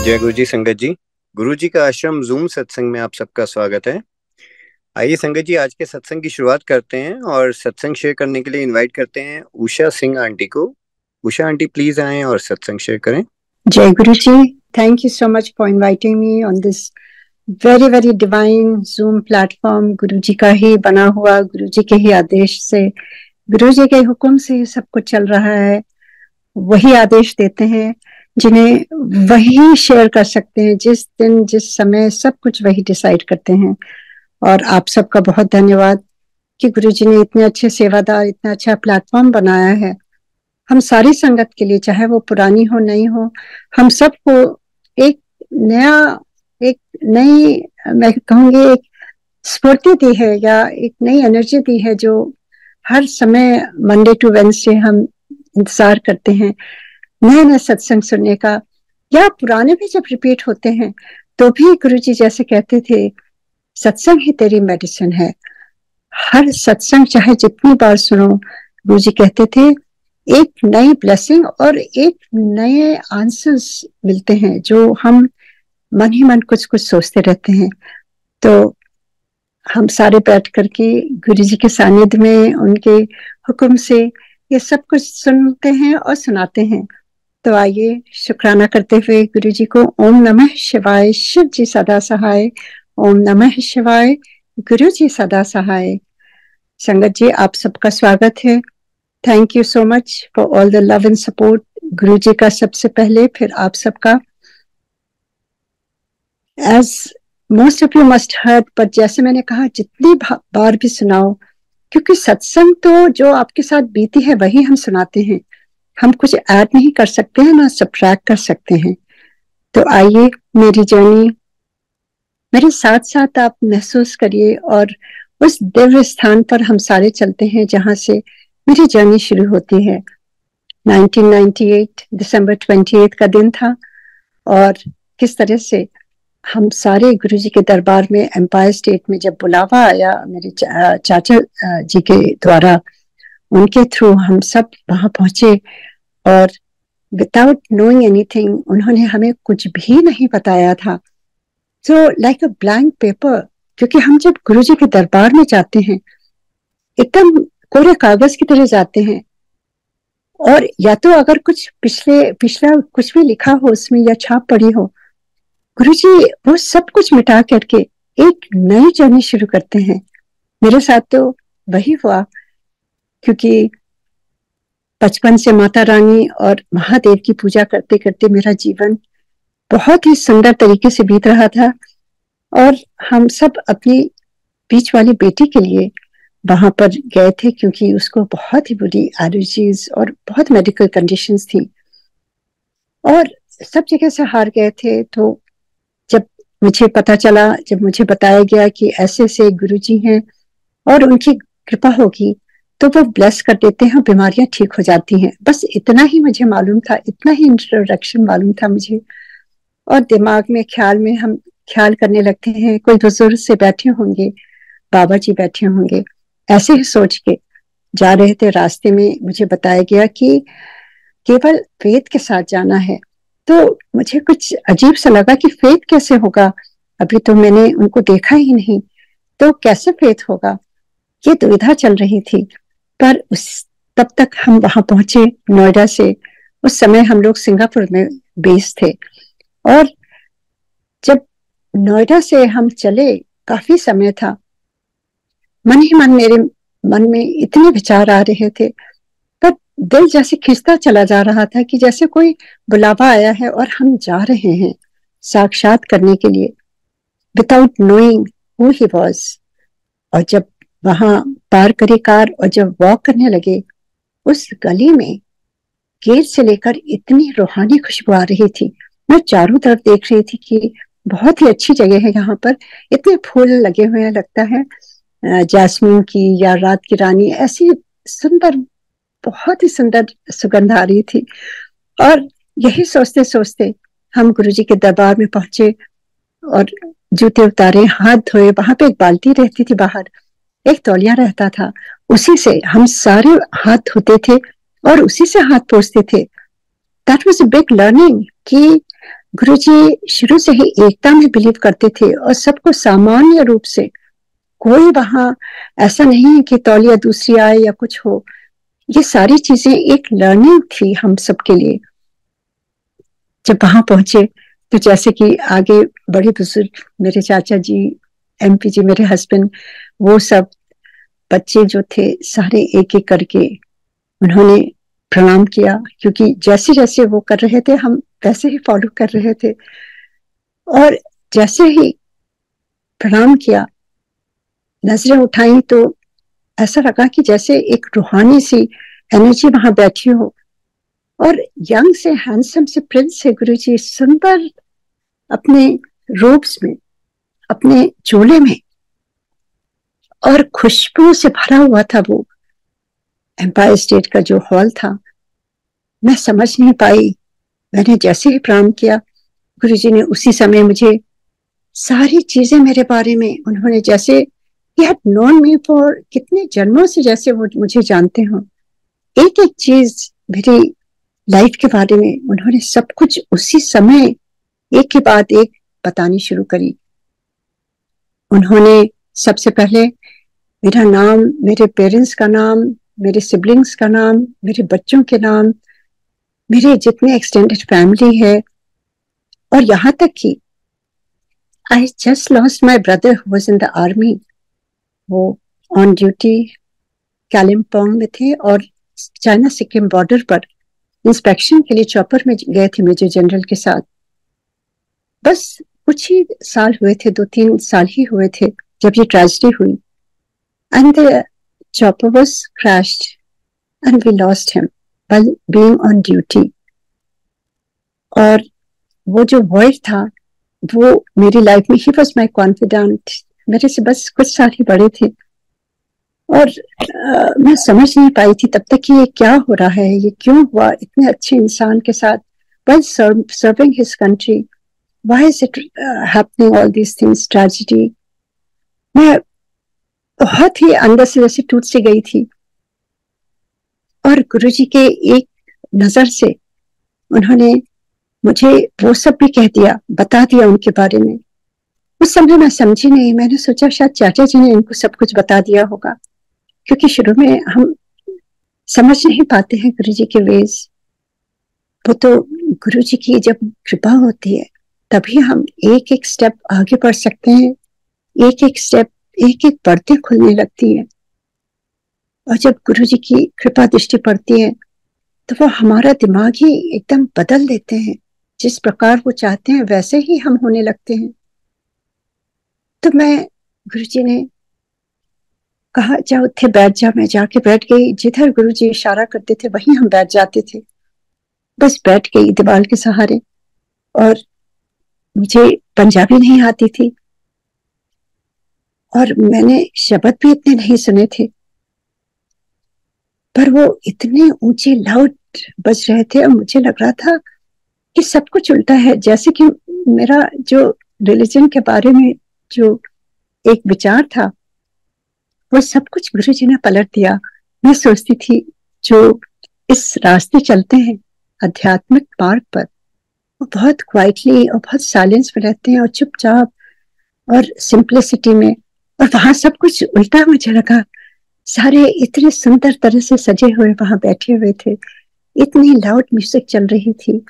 जय गुरु जी संगत जी। गुरु जी का आश्रम जूम सत्संग में आप सबका स्वागत है। आइए संगत जी, आज के सत्संग की शुरुआत करते हैं और सत्संग शेयर करने के लिए इनवाइट करते हैं उषा सिंह आंटी को। उषा आंटी प्लीज आएं और सत्संग शेयर करें। जय Guru ji, thank you so much for inviting me on this very very divine Zoom platform. Guru ji का ही बना हुआ, गुरु जी के ही आदेश से, गुरु जी के हुक्म से सब कुछ चल रहा है। वही आदेश देते हैं जिन्हें वही शेयर कर सकते हैं, जिस दिन जिस समय सब कुछ वही डिसाइड करते हैं। और आप सबका बहुत धन्यवाद कि गुरु जी ने इतने अच्छे सेवादार, इतना अच्छा प्लेटफॉर्म बनाया है हम सारी संगत के लिए, चाहे वो पुरानी हो नई हो, हम सबको एक नया, एक नई, मैं कहूंगी एक स्फूर्ति दी है या एक नई एनर्जी दी है, जो हर समय मंडे टू वेडनेसडे हम इंतजार करते हैं नए नए सत्संग सुनने का, या पुराने भी जब रिपीट होते हैं तो भी गुरु जी जैसे कहते थे, सत्संग ही तेरी मेडिसिन है। हर सत्संग चाहे जितनी बार सुनो, गुरु जी कहते थे एक नई ब्लेसिंग और एक नए आंसर्स मिलते हैं, जो हम मन ही मन कुछ कुछ सोचते रहते हैं। तो हम सारे बैठ करके गुरु जी के सानिध्य में उनके हुक्म से ये सब कुछ सुनते हैं और सुनाते हैं। तो आइए शुक्राना करते हुए गुरु जी को ओम नमः शिवाय, शिव जी सदा सहाय, ओम नमः शिवाय, गुरु जी सदा सहाय। संगत जी, आप सबका स्वागत है। Thank you so much for all the love and support. Guru ji का सबसे पहले, फिर आप सबका। As most of you must heard, पर जैसे मैंने कहा, जितनी बार भी सुनाओ, क्योंकि सत्संग तो जो आपके साथ बीती है वही हम सुनाते हैं। हम कुछ ऐड नहीं कर सकते हैं, ना सब्ट्रैक्ट कर सकते हैं। तो आइए मेरी जर्नी, मेरे साथ साथ आप महसूस करिए, और उस दिव्य स्थान पर हम सारे चलते हैं जहां से मेरी जर्नी शुरू होती है। 1998 दिसंबर 28 का दिन था, और किस तरह से हम सारे गुरु जी के दरबार में एम्पायर स्टेट में जब बुलावा आया मेरे चाचा जी के द्वारा, उनके थ्रू हम सब वहां पहुंचे, और विदाउट नोइंग एनीथिंग, उन्होंने हमें कुछ भी नहीं बताया था। So like a blank paper, क्योंकि हम जब गुरु जी के दरबार में जाते हैं एकदम कोरे कागज की तरह जाते हैं, और या तो अगर कुछ पिछला कुछ भी लिखा हो उसमें या छाप पड़ी हो, गुरुजी वो सब कुछ मिटा करके एक नई जर्नी शुरू करते हैं। मेरे साथ तो वही हुआ, क्योंकि बचपन से माता रानी और महादेव की पूजा करते करते मेरा जीवन बहुत ही सुंदर तरीके से बीत रहा था, और हम सब अपनी बीच वाली बेटी के लिए वहां पर गए थे, क्योंकि उसको बहुत ही बुरी एलर्जीज और बहुत मेडिकल कंडीशंस थी, और सब जगह से हार गए थे। तो जब मुझे पता चला, जब मुझे बताया गया कि ऐसे ऐसे गुरुजी हैं और उनकी कृपा होगी तो वो ब्लेस कर देते हैं, बीमारियां ठीक हो जाती हैं, बस इतना ही मुझे मालूम था, इतना ही इंट्रोडक्शन मालूम था मुझे। और दिमाग में ख्याल में हम ख्याल करने लगते हैं, कोई बुजुर्ग से बैठे होंगे, बाबा जी बैठे होंगे, ऐसे ही सोच के जा रहे थे। रास्ते में मुझे बताया गया कि केवल वेद के साथ जाना है। तो मुझे कुछ अजीब सा लगा कि फेथ कैसे होगा, अभी तो मैंने उनको देखा ही नहीं, तो कैसे फेथ होगा, ये दुविधा चल रही थी। पर तब तक हम वहां पहुंचे नोएडा से। उस समय हम लोग सिंगापुर में बेस थे, और जब नोएडा से हम चले, काफी समय था, मन ही मन मेरे मन में इतने विचार आ रहे थे, पर दिल जैसे खिंचता चला जा रहा था कि जैसे कोई बुलावा आया है और हम जा रहे हैं साक्षात करने के लिए, without knowing who he was. और जब वहां पार करे कार और जब वॉक करने लगे, उस गली में गेट से लेकर इतनी रूहानी खुशबू आ रही थी। मैं चारों तरफ देख रही थी कि बहुत ही अच्छी जगह है, यहाँ पर इतने फूल लगे हुए हैं, लगता है जैस्मीन की या रात की रानी, ऐसी सुंदर, बहुत ही सुंदर सुगंध आ रही थी। और यही सोचते सोचते हम गुरुजी के दरबार में पहुंचे, और जूते उतारे, हाथ धोए। वहां पे एक बाल्टी रहती थी बाहर, एक तौलिया रहता था, उसी से हम सारे हाथ धोते थे और उसी से हाथ पोंछते थे। That was a big learning कि गुरुजी शुरू से ही एकता में बिलीव करते थे और सबको सामान्य रूप से, कोई वहां ऐसा नहीं है कि तौलिया दूसरी आए या कुछ हो। ये सारी चीजें एक लर्निंग थी हम सबके लिए। जब वहां पहुंचे तो जैसे कि आगे बड़े बुजुर्ग, मेरे चाचा जी, एमपी जी, मेरे हस्बैंड, वो सब बच्चे जो थे सारे एक एक करके उन्होंने प्रणाम किया, क्योंकि जैसे जैसे वो कर रहे थे हम वैसे ही फॉलो कर रहे थे। और जैसे ही प्रणाम किया, नजरें उठाई तो ऐसा लगा कि जैसे एक रूहानी सी एनर्जी वहां बैठी हो। और यंग से हैंडसम से प्रिंस से गुरुजी सुंदर अपने रोब्स में, अपने चोले में, और खुशबू से भरा हुआ था वो एम्पायर स्टेट का जो हॉल था। मैं समझ नहीं पाई। मैंने जैसे ही प्रणाम किया, गुरुजी ने उसी समय मुझे सारी चीजें मेरे बारे में, उन्होंने जैसे he had known me for कितने जन्मों से, जैसे वो मुझे जानते हो, एक एक चीज मेरी लाइफ के बारे में उन्होंने सब कुछ उसी समय एक के बाद एक बतानी शुरू करी। उन्होंने सबसे पहले मेरा नाम, मेरे पेरेंट्स का नाम, मेरे सिबलिंग्स का नाम, मेरे बच्चों के नाम, मेरे जितने एक्सटेंडेड फैमिली है, और यहाँ तक कि I just lost my brother who was in the army. वो ऑन ड्यूटी कालिम्पोंग में थे और चाइना सिक्किम बॉर्डर पर इंस्पेक्शन के लिए चॉपर में गए थे मेजर जनरल के साथ। बस कुछ ही साल हुए थे, 2-3 साल ही हुए थे जब ये ट्रेजेडी हुई। And the chopper was crashed and we lost him while being on duty. और वो जो बॉय था वो मेरी लाइफ में, ही वाज माय कॉन्फिडेंट, मेरे से बस कुछ साल ही बड़े थे। और मैं समझ नहीं पाई थी तब तक कि ये क्या हो रहा है, ये क्यों हुआ इतने अच्छे इंसान के साथ, while serving his country, why is it happening all these things, tragedy। मैं बहुत ही अंदर से जैसे टूट सी गई थी। और गुरुजी के एक नजर से उन्होंने मुझे वो सब भी कह दिया, बता दिया उनके बारे में। उस समय मैं समझी नहीं, मैंने सोचा शायद चाचा जी ने इनको सब कुछ बता दिया होगा, क्योंकि शुरू में हम समझ नहीं पाते हैं गुरुजी के वेज। वो तो गुरुजी की जब कृपा होती है तभी हम एक एक स्टेप आगे बढ़ सकते हैं, एक एक स्टेप, एक एक बढ़ते खुलने लगती है। और जब गुरुजी की कृपा दृष्टि पड़ती है तो वो हमारा दिमाग ही एकदम बदल देते हैं, जिस प्रकार वो चाहते हैं वैसे ही हम होने लगते हैं। तो मैं, गुरुजी ने कहा जाओ थे बैठ जा, मैं जाके बैठ गई। जिधर गुरुजी इशारा करते थे वहीं हम बैठ जाते थे। बस बैठ गई दीवार के सहारे। और मुझे पंजाबी नहीं आती थी और मैंने शब्द भी इतने नहीं सुने थे, पर वो इतने ऊंचे लाउड बज रहे थे और मुझे लग रहा था कि सब कुछ उल्टा है। जैसे कि मेरा जो रिलीजन के बारे में जो एक विचार था वो सब कुछ गुरुजी ने पलट दिया। मैं सोचती थी जो इस रास्ते चलते हैं आध्यात्मिक मार्ग पर, वो बहुत क्वाइटली और बहुत साइलेंस में रहते हैं और चुपचाप और सिंप्लिसिटी में, और वहां सब कुछ उल्टा मुझे लगा। सारे इतने सुंदर तरह से सजे हुए वहां बैठे हुए थे, इतनी लाउड म्यूजिक चल रही थी,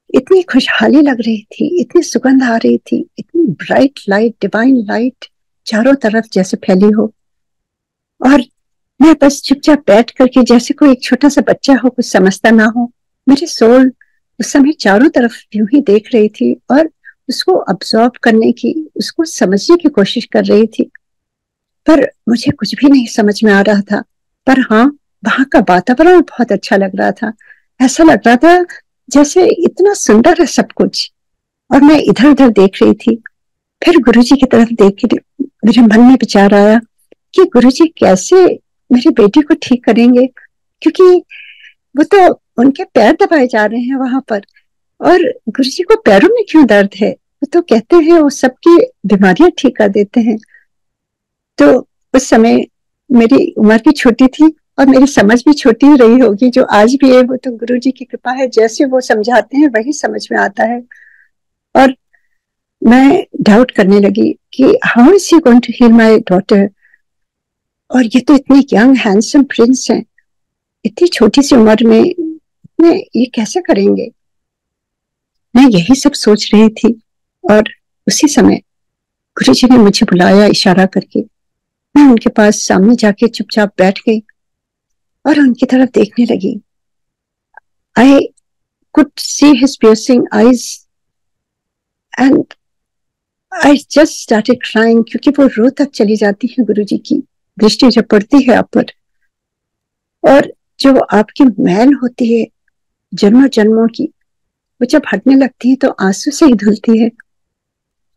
इतनी खुशहाली लग रही थी, इतनी सुगंध आ रही थी, इतनी ब्राइट लाइट, डिवाइन लाइट चारों तरफ जैसे फैली हो। और मैं बस चुपचाप बैठ करके, जैसे कोई एक छोटा सा बच्चा हो, कुछ समझता ना हो। मेरी सोल उस समय चारों तरफ यूं ही देख रही थी और उसको अब्सॉर्ब करने की, उसको समझने की कोशिश कर रही थी, पर मुझे कुछ भी नहीं समझ में आ रहा था। पर हाँ, वहां का वातावरण बहुत अच्छा लग रहा था। ऐसा लग रहा था जैसे इतना सुंदर है सब कुछ। और मैं इधर उधर देख रही थी। फिर गुरुजी की तरफ देख के मेरे मन में विचार आया कि गुरुजी कैसे मेरी बेटी को ठीक करेंगे, क्योंकि वो तो, उनके पैर दबाए जा रहे हैं वहां पर, और गुरुजी को पैरों में क्यों दर्द है? वो तो कहते हैं वो सबकी बीमारियां ठीक कर देते हैं। तो उस समय मेरी उम्र भी छोटी थी और मेरी समझ भी छोटी ही रही होगी, जो आज भी है वो तो गुरुजी की कृपा है। जैसे वो समझाते हैं वही समझ में आता है। और मैं डाउट करने लगी कि how is he going to heal my daughter, और ये तो इतने यंग हैंडसम प्रिंस हैं, इतनी छोटी सी उम्र में ये कैसे करेंगे। मैं यही सब सोच रही थी और उसी समय गुरुजी ने मुझे बुलाया इशारा करके। मैं उनके पास सामने जाके चुपचाप बैठ गई और उनकी तरफ देखने लगी। I could see his piercing eyes and I just started crying, क्योंकि वो रो तक चली जाती है गुरुजी की दृष्टि जब पड़ती है आप पर, और जो आपकी मैल होती है जन्मों जन्मों की, वो जब हटने लगती है तो आंसू से ही धुलती है।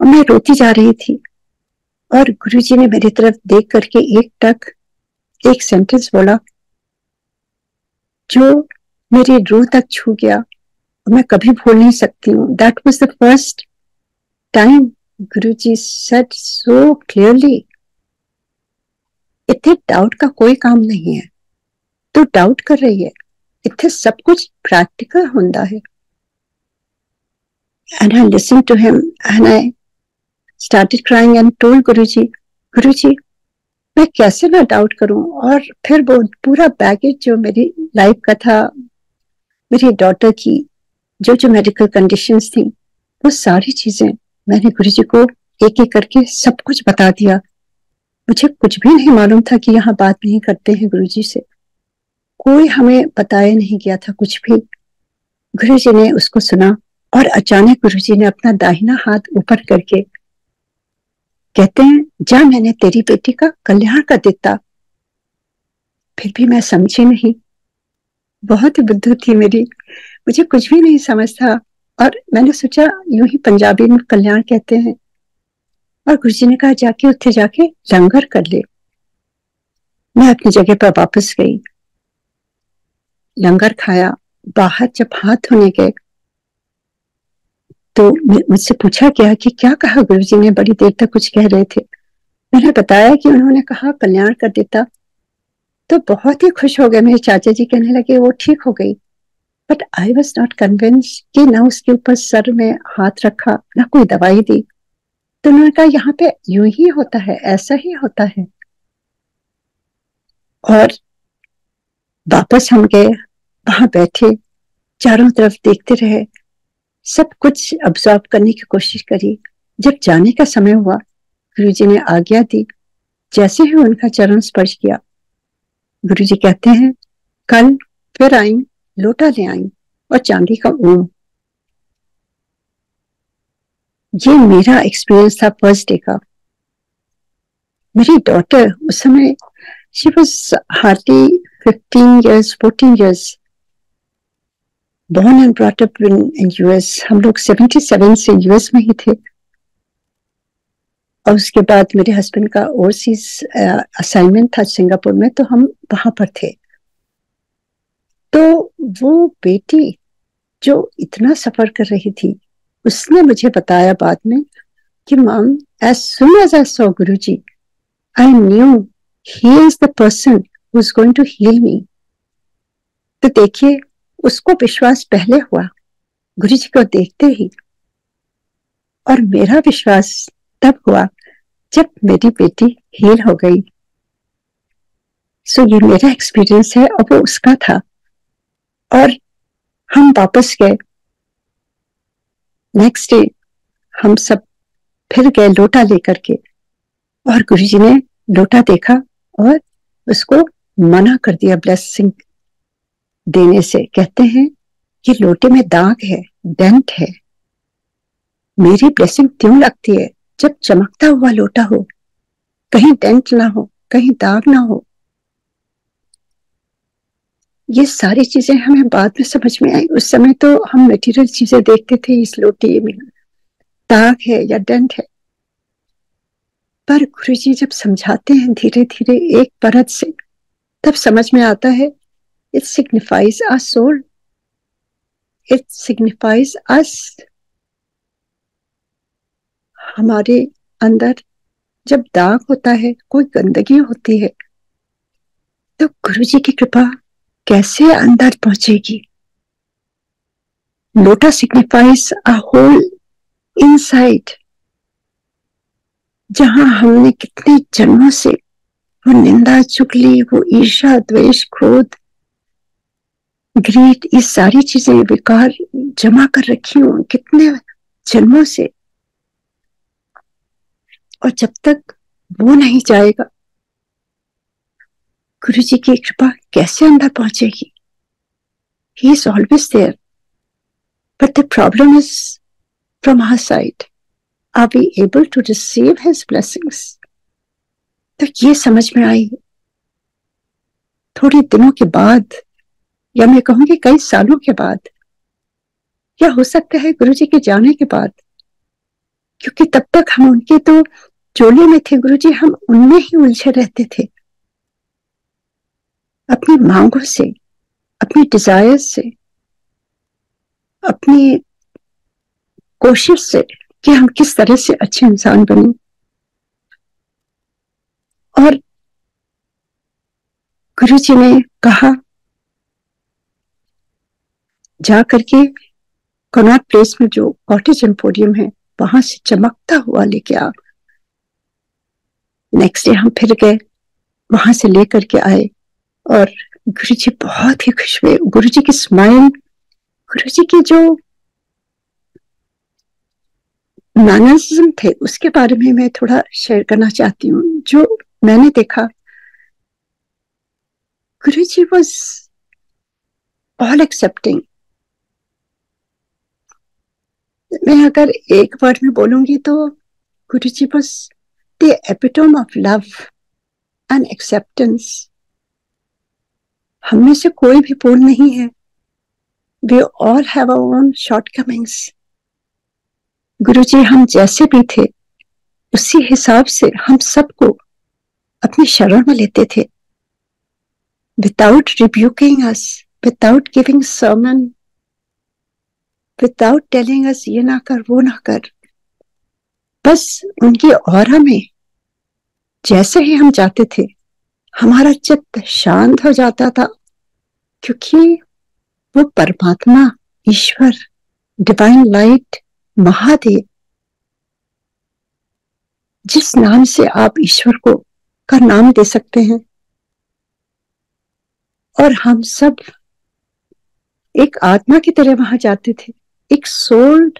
और मैं रोती जा रही थी और गुरुजी ने मेरी तरफ देख करके एक सेंटेंस बोला जो मेरी रूह तक छू गया और मैं कभी भूल नहीं सकती हूँ। That was the first time Guruji said so clearly, इतने डाउट का कोई काम नहीं है, तो डाउट कर रही है, इतने सब कुछ प्रैक्टिकल होता है। And I listened to him and I started crying and told गुरुजी मैं कैसे ना डाउट करूं। और फिर वो पूरा बैगेज जो मेरी लाइफ का था, मेरी डॉटर की जो जो मेडिकल कंडीशंस थी, वो सारी चीजें मैंने गुरुजी को एक एक करके सब कुछ बता दिया। मुझे कुछ भी नहीं मालूम था कि यहाँ बात नहीं करते हैं गुरुजी से, कोई हमें बताया नहीं गया था कुछ भी। गुरुजी ने उसको सुना और अचानक गुरुजी ने अपना दाहिना हाथ ऊपर करके कहते हैं, जा मैंने तेरी बेटी का कल्याण कर देता। फिर भी मैं समझी नहीं, बहुत ही बुद्धू थी मेरी, मुझे कुछ भी नहीं समझ था। और मैंने सोचा यूं ही पंजाबी में कल्याण कहते हैं। और गुरुजी ने कहा जाके उत्थे जाके लंगर कर ले। मैं अपनी जगह पर वापस गई, लंगर खाया। बाहर जब हाथ धोने गए तो मुझसे पूछा गया कि क्या कहा गुरुजी ने, बड़ी देर तक कुछ कह रहे थे। मैंने बताया कि उन्होंने कहा कल्याण कर देता। तो बहुत ही खुश हो गए मेरे चाचा जी, कहने लगे वो ठीक हो गई। But I was not convince कि ना उसके ऊपर सर में हाथ रखा ना कोई दवाई दी। तो उन्होंने कहा यहाँ पे यूं ही होता है, ऐसा ही होता है। और वापस हम गए, वहां बैठे, चारों तरफ देखते रहे, सब कुछ ऑब्जर्व करने की कोशिश करी। जब जाने का समय हुआ, गुरुजी ने आज्ञा दी। जैसे ही उनका चरण स्पर्श किया, गुरुजी कहते हैं, कल फिर आई, लोटा ले आई और चांदी का ओम। ये मेरा एक्सपीरियंस था फर्स्ट डे का। मेरी डॉटर उस समय she was hardly 15 years 14 years, born and brought up in US। हम लोग 77 से यूएस में ही थे और उसके बाद मेरे हस्बैंड का ओवरसीज असाइनमेंट था सिंगापुर में, तो हम वहां पर थे। तो वो बेटी जो इतना सफर कर रही थी, उसने मुझे बताया बाद में कि mom, as soon as I saw Guruji, I knew he is the person who is going to heal me. तो देखिए, उसको विश्वास पहले हुआ गुरुजी को देखते ही, और मेरा विश्वास तब हुआ जब मेरी बेटी हील हो गई। सो ये मेरा एक्सपीरियंस है और वो उसका था। और हम वापस गए, नेक्स्ट डे हम सब फिर गए लोटा लेकर के, और गुरुजी ने लोटा देखा और उसको मना कर दिया ब्लेसिंग देने से। कहते हैं कि लोटे में दाग है, डेंट है। मेरी ब्लेसिंग क्यों लगती है जब चमकता हुआ लोटा हो, कहीं डेंट ना हो, कहीं दाग ना हो। ये सारी चीजें हमें बाद में समझ में आई। उस समय तो हम मटेरियल चीजें देखते थे, इस लोटे में दाग है या डेंट है। पर गुरुजी जब समझाते हैं धीरे धीरे एक परत से, तब समझ में आता है it signifies our soul, it signifies us. हमारे अंदर जब दाग होता है, कोई गंदगी होती है, तो गुरुजी की कृपा कैसे अंदर पहुंचेगी। लोटा सिग्निफाइज अ होल इनसाइड, जहां हमने कितने जन्मों से वो निंदा, चुगली, वो ईर्ष्या, द्वेष, क्रोध, ग्रीड, ये सारी चीजें विकार जमा कर रखी हूं कितने जन्मों से, और जब तक वो नहीं जाएगा गुरु जी की कृपा कैसे अंदर पहुंचेगी? He is always there, but the problem is from our side. Are we able to receive his blessings? तो ये समझ में आई थोड़े दिनों के बाद, या मैं कहूंगी कई सालों के बाद, या हो सकता है गुरु जी के जाने के बाद, क्योंकि तब तक हम उनके तो चोले में थे गुरु जी, हम उनमें ही उलझे रहते थे, अपनी मांगों से, अपनी डिजायर से, अपनी कोशिश से कि हम किस तरह से अच्छे इंसान बने। और गुरु जी ने कहा जा करके कनॉट प्लेस में जो कॉटेज एम्पोरियम है वहां से चमकता हुआ लेके आ। नेक्स्ट डे हम फिर गए, वहां से लेकर के आए, और गुरु जी बहुत ही खुश हुए। गुरु जी की स्माइल, गुरु जी के जो मैनरिज्म थे उसके बारे में मैं थोड़ा शेयर करना चाहती हूँ। जो मैंने देखा, गुरु जी वॉज ऑल एक्सेप्टिंग। मैं अगर एक वर्ड में बोलूंगी तो Guru ji was the epitome of love and acceptance. हम में से कोई भी पूर्ण नहीं है, we all have our own shortcomings. Guru ji हम जैसे भी थे उसी हिसाब से हम सबको अपनी शरण में लेते थे, without rebuking us, without giving sermon, without telling us ये ना कर वो ना कर। बस उनकी ऑरा में जैसे ही हम जाते थे हमारा चित्त शांत हो जाता था, क्योंकि वो परमात्मा, ईश्वर, डिवाइन लाइट, महादेव, जिस नाम से आप ईश्वर को का नाम दे सकते हैं, और हम सब एक आत्मा की तरह वहां जाते थे, एक सोल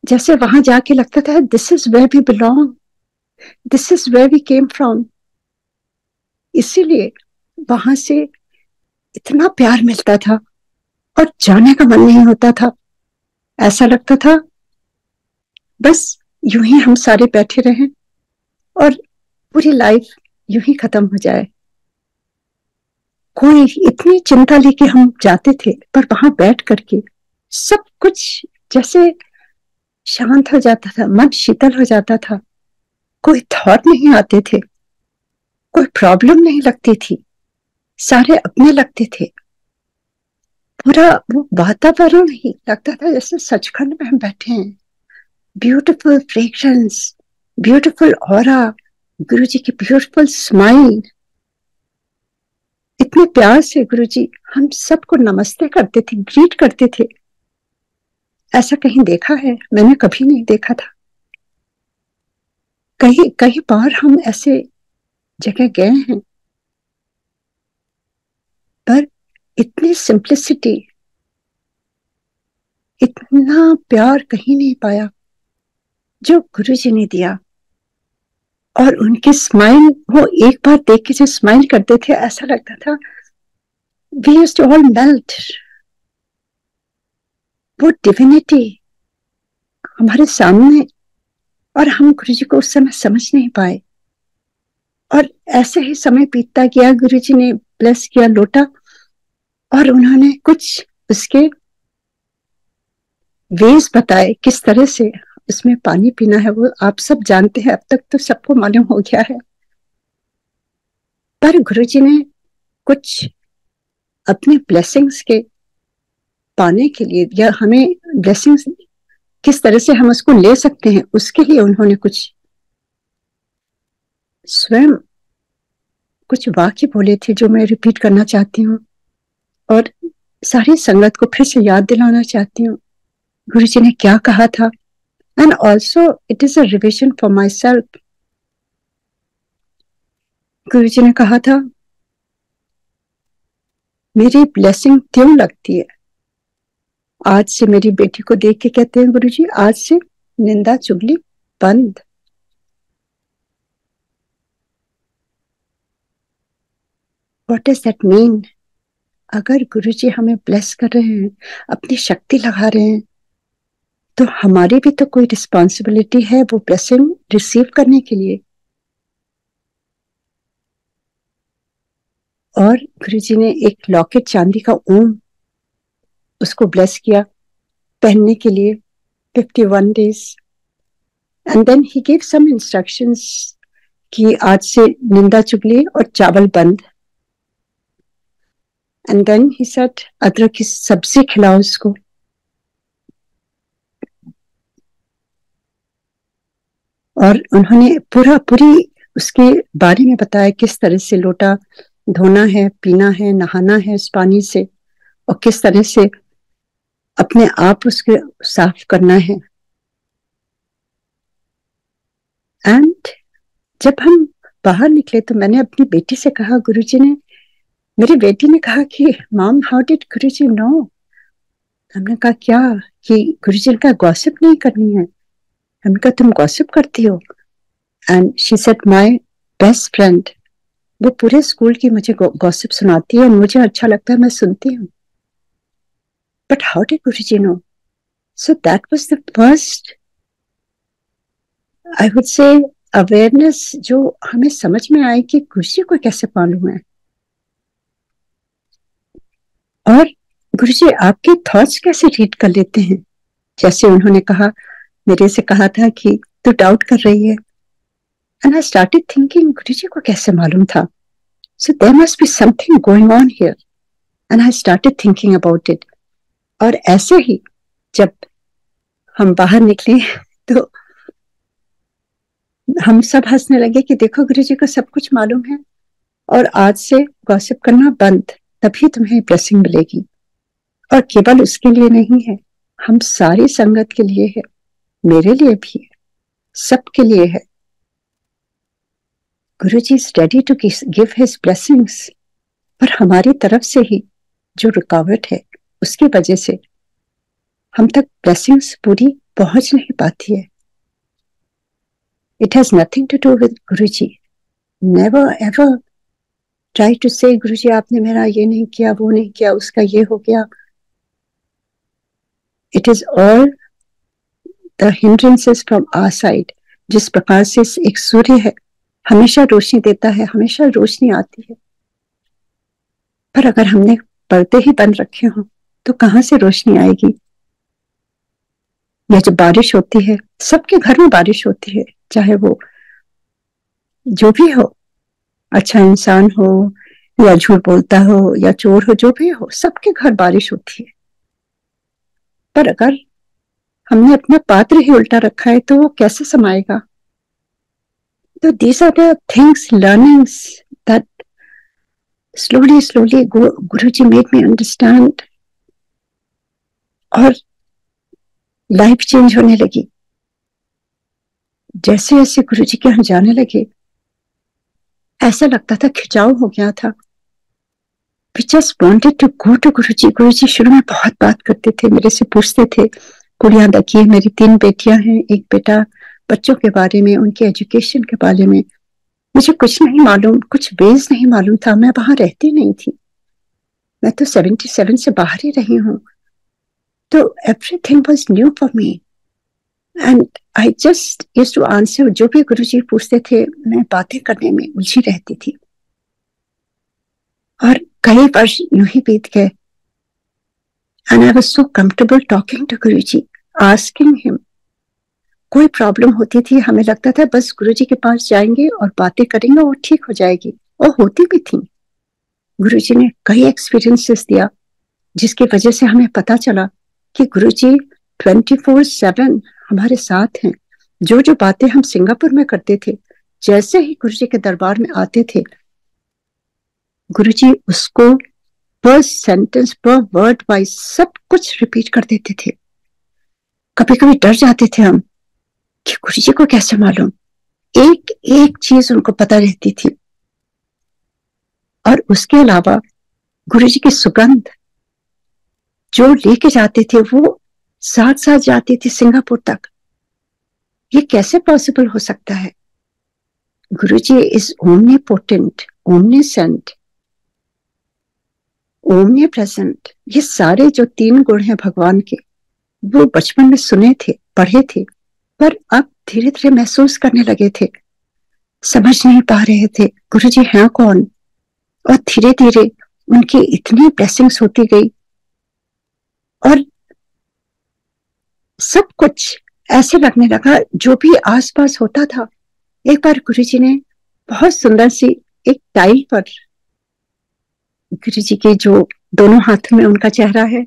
जैसे वहां जाके लगता था this is where we belong, this is where we came from. इसीलिए वहां से इतना प्यार मिलता था और जाने का मन नहीं होता था। ऐसा लगता था बस यूं ही हम सारे बैठे रहें और पूरी लाइफ यूं ही खत्म हो जाए। कोई इतनी चिंता लेके हम जाते थे, पर वहां बैठ करके सब कुछ जैसे शांत हो जाता था, मन शीतल हो जाता था, कोई थॉट नहीं आते थे, कोई प्रॉब्लम नहीं लगती थी, सारे अपने लगते थे। पूरा वो वातावरण ही लगता था जैसे सचखंड में हम बैठे हैं। ब्यूटीफुल फ्रेग्रेंस, ब्यूटीफुल ऑरा, गुरु जी की ब्यूटीफुल स्माइल। इतने प्यार से गुरु जी हम सबको नमस्ते करते थे, ग्रीट करते थे। ऐसा कहीं देखा है? मैंने कभी नहीं देखा था। कहीं कहीं बार हम ऐसे जगह गए हैं, पर इतनी सिंप्लिसिटी, इतना प्यार कहीं नहीं पाया जो गुरु जी ने दिया। और उनकी स्माइल, वो एक बार देख के जो स्माइल करते थे, ऐसा लगता था we used to all melt. वो डिविनिटी हमारे सामने, और हम गुरु जी को उस समय समझ नहीं पाए। और ऐसे ही समय बीतता गया, गुरु जी ने ब्लेस किया लोटा, और उन्होंने कुछ उसके वेज बताए किस तरह से इसमें पानी पीना है। वो आप सब जानते हैं, अब तक तो सबको मालूम हो गया है। पर गुरु जी ने कुछ अपने ब्लेसिंग्स के पाने के लिए, या हमें ब्लेसिंग्स किस तरह से हम उसको ले सकते हैं, उसके लिए उन्होंने कुछ स्वयं कुछ वाक्य बोले थे जो मैं रिपीट करना चाहती हूँ और सारी संगत को फिर से याद दिलाना चाहती हूँ। गुरु जी ने क्या कहा था? and also it is a revision for myself. गुरुजी ने कहा था, मेरी ब्लेसिंग क्यों लगती है? आज से मेरी बेटी को देख के कहते हैं गुरुजी, आज से निंदा चुगली बंद। What does that mean? अगर गुरुजी हमें ब्लेस कर रहे हैं, अपनी शक्ति लगा रहे हैं, तो हमारी भी तो कोई रिस्पॉन्सिबिलिटी है वो ब्लेसिंग रिसीव करने के लिए। और गुरुजी ने एक लॉकेट चांदी का उसको ब्लेस किया पहनने के लिए 51 days, and then he give some instructions कि आज से निंदा चुगली और चावल बंद। एंड देन ही सेड अदरक की सब्जी खिलाओ उसको। और उन्होंने पूरी उसके बारे में बताया, किस तरह से लोटा धोना है, पीना है, नहाना है उस पानी से, और किस तरह से अपने आप उसके साफ करना है। एंड जब हम बाहर निकले तो मैंने अपनी बेटी से कहा, गुरुजी ने, मेरी बेटी ने कहा कि mom how did Guruji know? हमने कहा क्या? कि गुरुजी ने कहा गॉसिप नहीं करनी है। हमने कहा तुम गॉसिप करती हो? And she said my best friend, वो पूरे स्कूल की मुझे गॉसिप सुनाती है और मुझे अच्छा लगता है, मैं सुनती हूँ। But how did Guruji know? So that was the first, I would say, awareness जो हमें समझ में आई कि गुरुजी को कैसे मालूम है। और गुरुजी आपके थॉट्स कैसे रीड कर लेते हैं? जैसे उन्होंने कहा, मेरे से कहा था कि तू डाउट कर रही है, and I started thinking Guruji को कैसे मालूम था? So there must be something going on here, and I started thinking about it. और ऐसे ही जब हम बाहर निकले तो हम सब हंसने लगे कि देखो गुरुजी को सब कुछ मालूम है, और आज से गॉसिप करना बंद, तभी तुम्हें ब्लेसिंग मिलेगी। और केवल उसके लिए नहीं है, हम सारी संगत के लिए है, मेरे लिए भी है, सबके लिए है। Guruji is ready to give his blessings, पर हमारी तरफ से ही जो रुकावट है, उसकी वजह से हम तक ब्लेसिंग्स पूरी पहुंच नहीं पाती है। It has nothing to do with Guruji. Never ever try to say Guruji आपने मेरा ये नहीं किया, वो नहीं किया, उसका ये हो गया। It is all the hindrances from our side. जिस प्रकार से एक सूर्य है, हमेशा रोशनी देता है, हमेशा रोशनी आती है, पर अगर हमने पर्दे ही बंद रखे हों तो कहां से रोशनी आएगी? या जब बारिश होती है, सबके घर में बारिश होती है, चाहे वो जो भी हो, अच्छा इंसान हो या झूठ बोलता हो या चोर हो, जो भी हो, सबके घर बारिश होती है। पर अगर हमने अपना पात्र ही उल्टा रखा है तो वो कैसे समाएगा? तो these are the things, learnings that slowly Guruji made me understand, और लाइफ चेंज होने लगी। जैसे जैसे गुरुजी के यहाँ जाने लगे, ऐसा लगता था खिंचाव हो गया था। We just wanted to go to गुरुजी। गुरुजी शुरू में बहुत बात करते थे, मेरे से पूछते थे, कुड़ियां देखिए, मेरी 3 बेटियां हैं, एक बेटा, बच्चों के बारे में, उनके एजुकेशन के बारे में मुझे कुछ नहीं मालूम, कुछ बेस नहीं मालूम था। मैं वहां रहती नहीं थी, मैं तो 77 से बाहर ही रही हूँ, तो everything was new for me, and I just used to answer. जो भी गुरुजी पूछते थे, मैं बातें करने में उलझी रहती थी। और कई वर्ष यूं ही बीत गए, and I was so comfortable talking to Guruji, asking him. कोई प्रॉब्लम होती थी, हमें लगता था बस गुरुजी के पास जाएंगे और बातें करेंगे और ठीक हो जाएगी, और होती भी थी। गुरुजी ने कई एक्सपीरियंसेस दिया, जिसकी वजह से हमें पता चला कि गुरुजी 24/7 हमारे साथ हैं। जो जो बातें हम सिंगापुर में करते थे, जैसे ही गुरुजी के दरबार में आते थे, गुरुजी उसको पर सेंटेंस, पर वर्ड वाइज सब कुछ रिपीट कर देते थे। कभी कभी डर जाते थे हम कि गुरु जी को कैसे मालूम, एक एक चीज उनको पता रहती थी। और उसके अलावा गुरु जी की सुगंध जो लेके जाते थे, वो साथ साथ जाती थी सिंगापुर तक। ये कैसे पॉसिबल हो सकता है? Guru ji is omnipotent, omniscient, omnipresent. ये सारे जो 3 गुण हैं भगवान के, वो बचपन में सुने थे, पढ़े थे, पर अब धीरे धीरे महसूस करने लगे थे, समझ नहीं पा रहे थे गुरु जी हैं कौन। और धीरे धीरे उनकी इतनी ब्लेसिंग्स होती गई और सब कुछ ऐसे लगने लगा जो भी आसपास होता था। एक बार गुरु जी ने बहुत सुंदर सी एक टाइल पर, गुरु जी के जो दोनों हाथों में उनका चेहरा है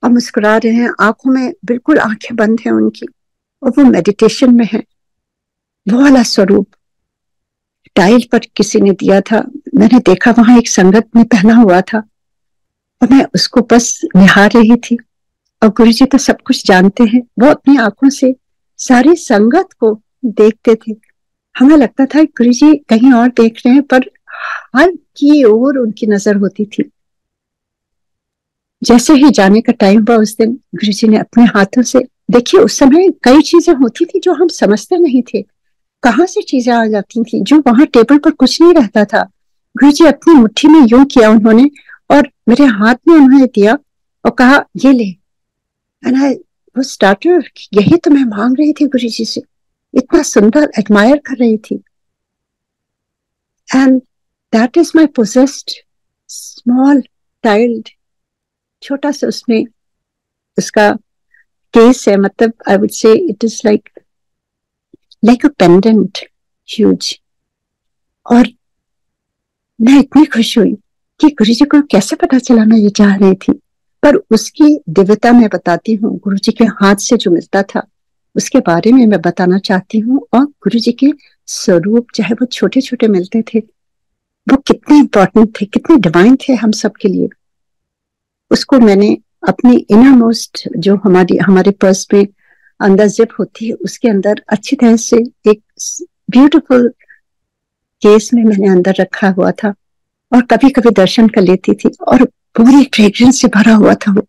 और मुस्कुरा रहे हैं, आंखों में बिल्कुल आंखें बंद हैं उनकी, और वो मेडिटेशन में है। वो वाला स्वरूप टाइल पर किसी ने दिया था, मैंने देखा वहां एक संगत ने पहना हुआ था और मैं उसको बस निहार रही थी। और गुरु जी तो सब कुछ जानते हैं, वो अपनी आंखों से सारी संगत को देखते थे। हमें लगता था गुरु जी कहीं और देख रहे हैं, पर हर की ओर उनकी नजर होती थी। जैसे ही जाने का टाइम हुआ उस दिन, गुरु जी ने अपने हाथों से, देखिए उस समय कई चीजें होती थी जो हम समझते नहीं थे, कहाँ से चीजें आ जाती थी। जो वहां टेबल पर कुछ नहीं रहता था, गुरु जी अपनी मुट्ठी में यूं किया उन्होंने और मेरे हाथ में उन्होंने दिया और कहा ये ले। एंड आई वो स्टार्टर, यही तो मैं मांग रही थी गुरु जी से, इतना सुंदर एडमायर कर रही थी। And that is my possessed small child. छोटा सा उसमें उसका केस है, मतलब आई वुड से it is like a pendant, huge. और मैं इतनी खुश हुई कि गुरु जी को कैसे पता चला मैं ये चाह रही थी। पर उसकी दिव्यता मैं बताती हूँ, गुरु जी के हाथ से जो मिलता था उसके बारे में मैं बताना चाहती हूँ। और गुरु जी के स्वरूप, चाहे वो छोटे छोटे मिलते थे, वो कितने इंपॉर्टेंट थे, कितने डिवाइन थे हम सब के लिए। उसको मैंने अपनी इनर मोस्ट, जो हमारी हमारे पर्स में अंदर जिप होती है, उसके अंदर अच्छी तरह से एक ब्यूटीफुल केस में मैंने अंदर रखा हुआ था और कभी कभी दर्शन कर लेती थी, और पूरी फ्रेग्रेंस से भरा हुआ था वो।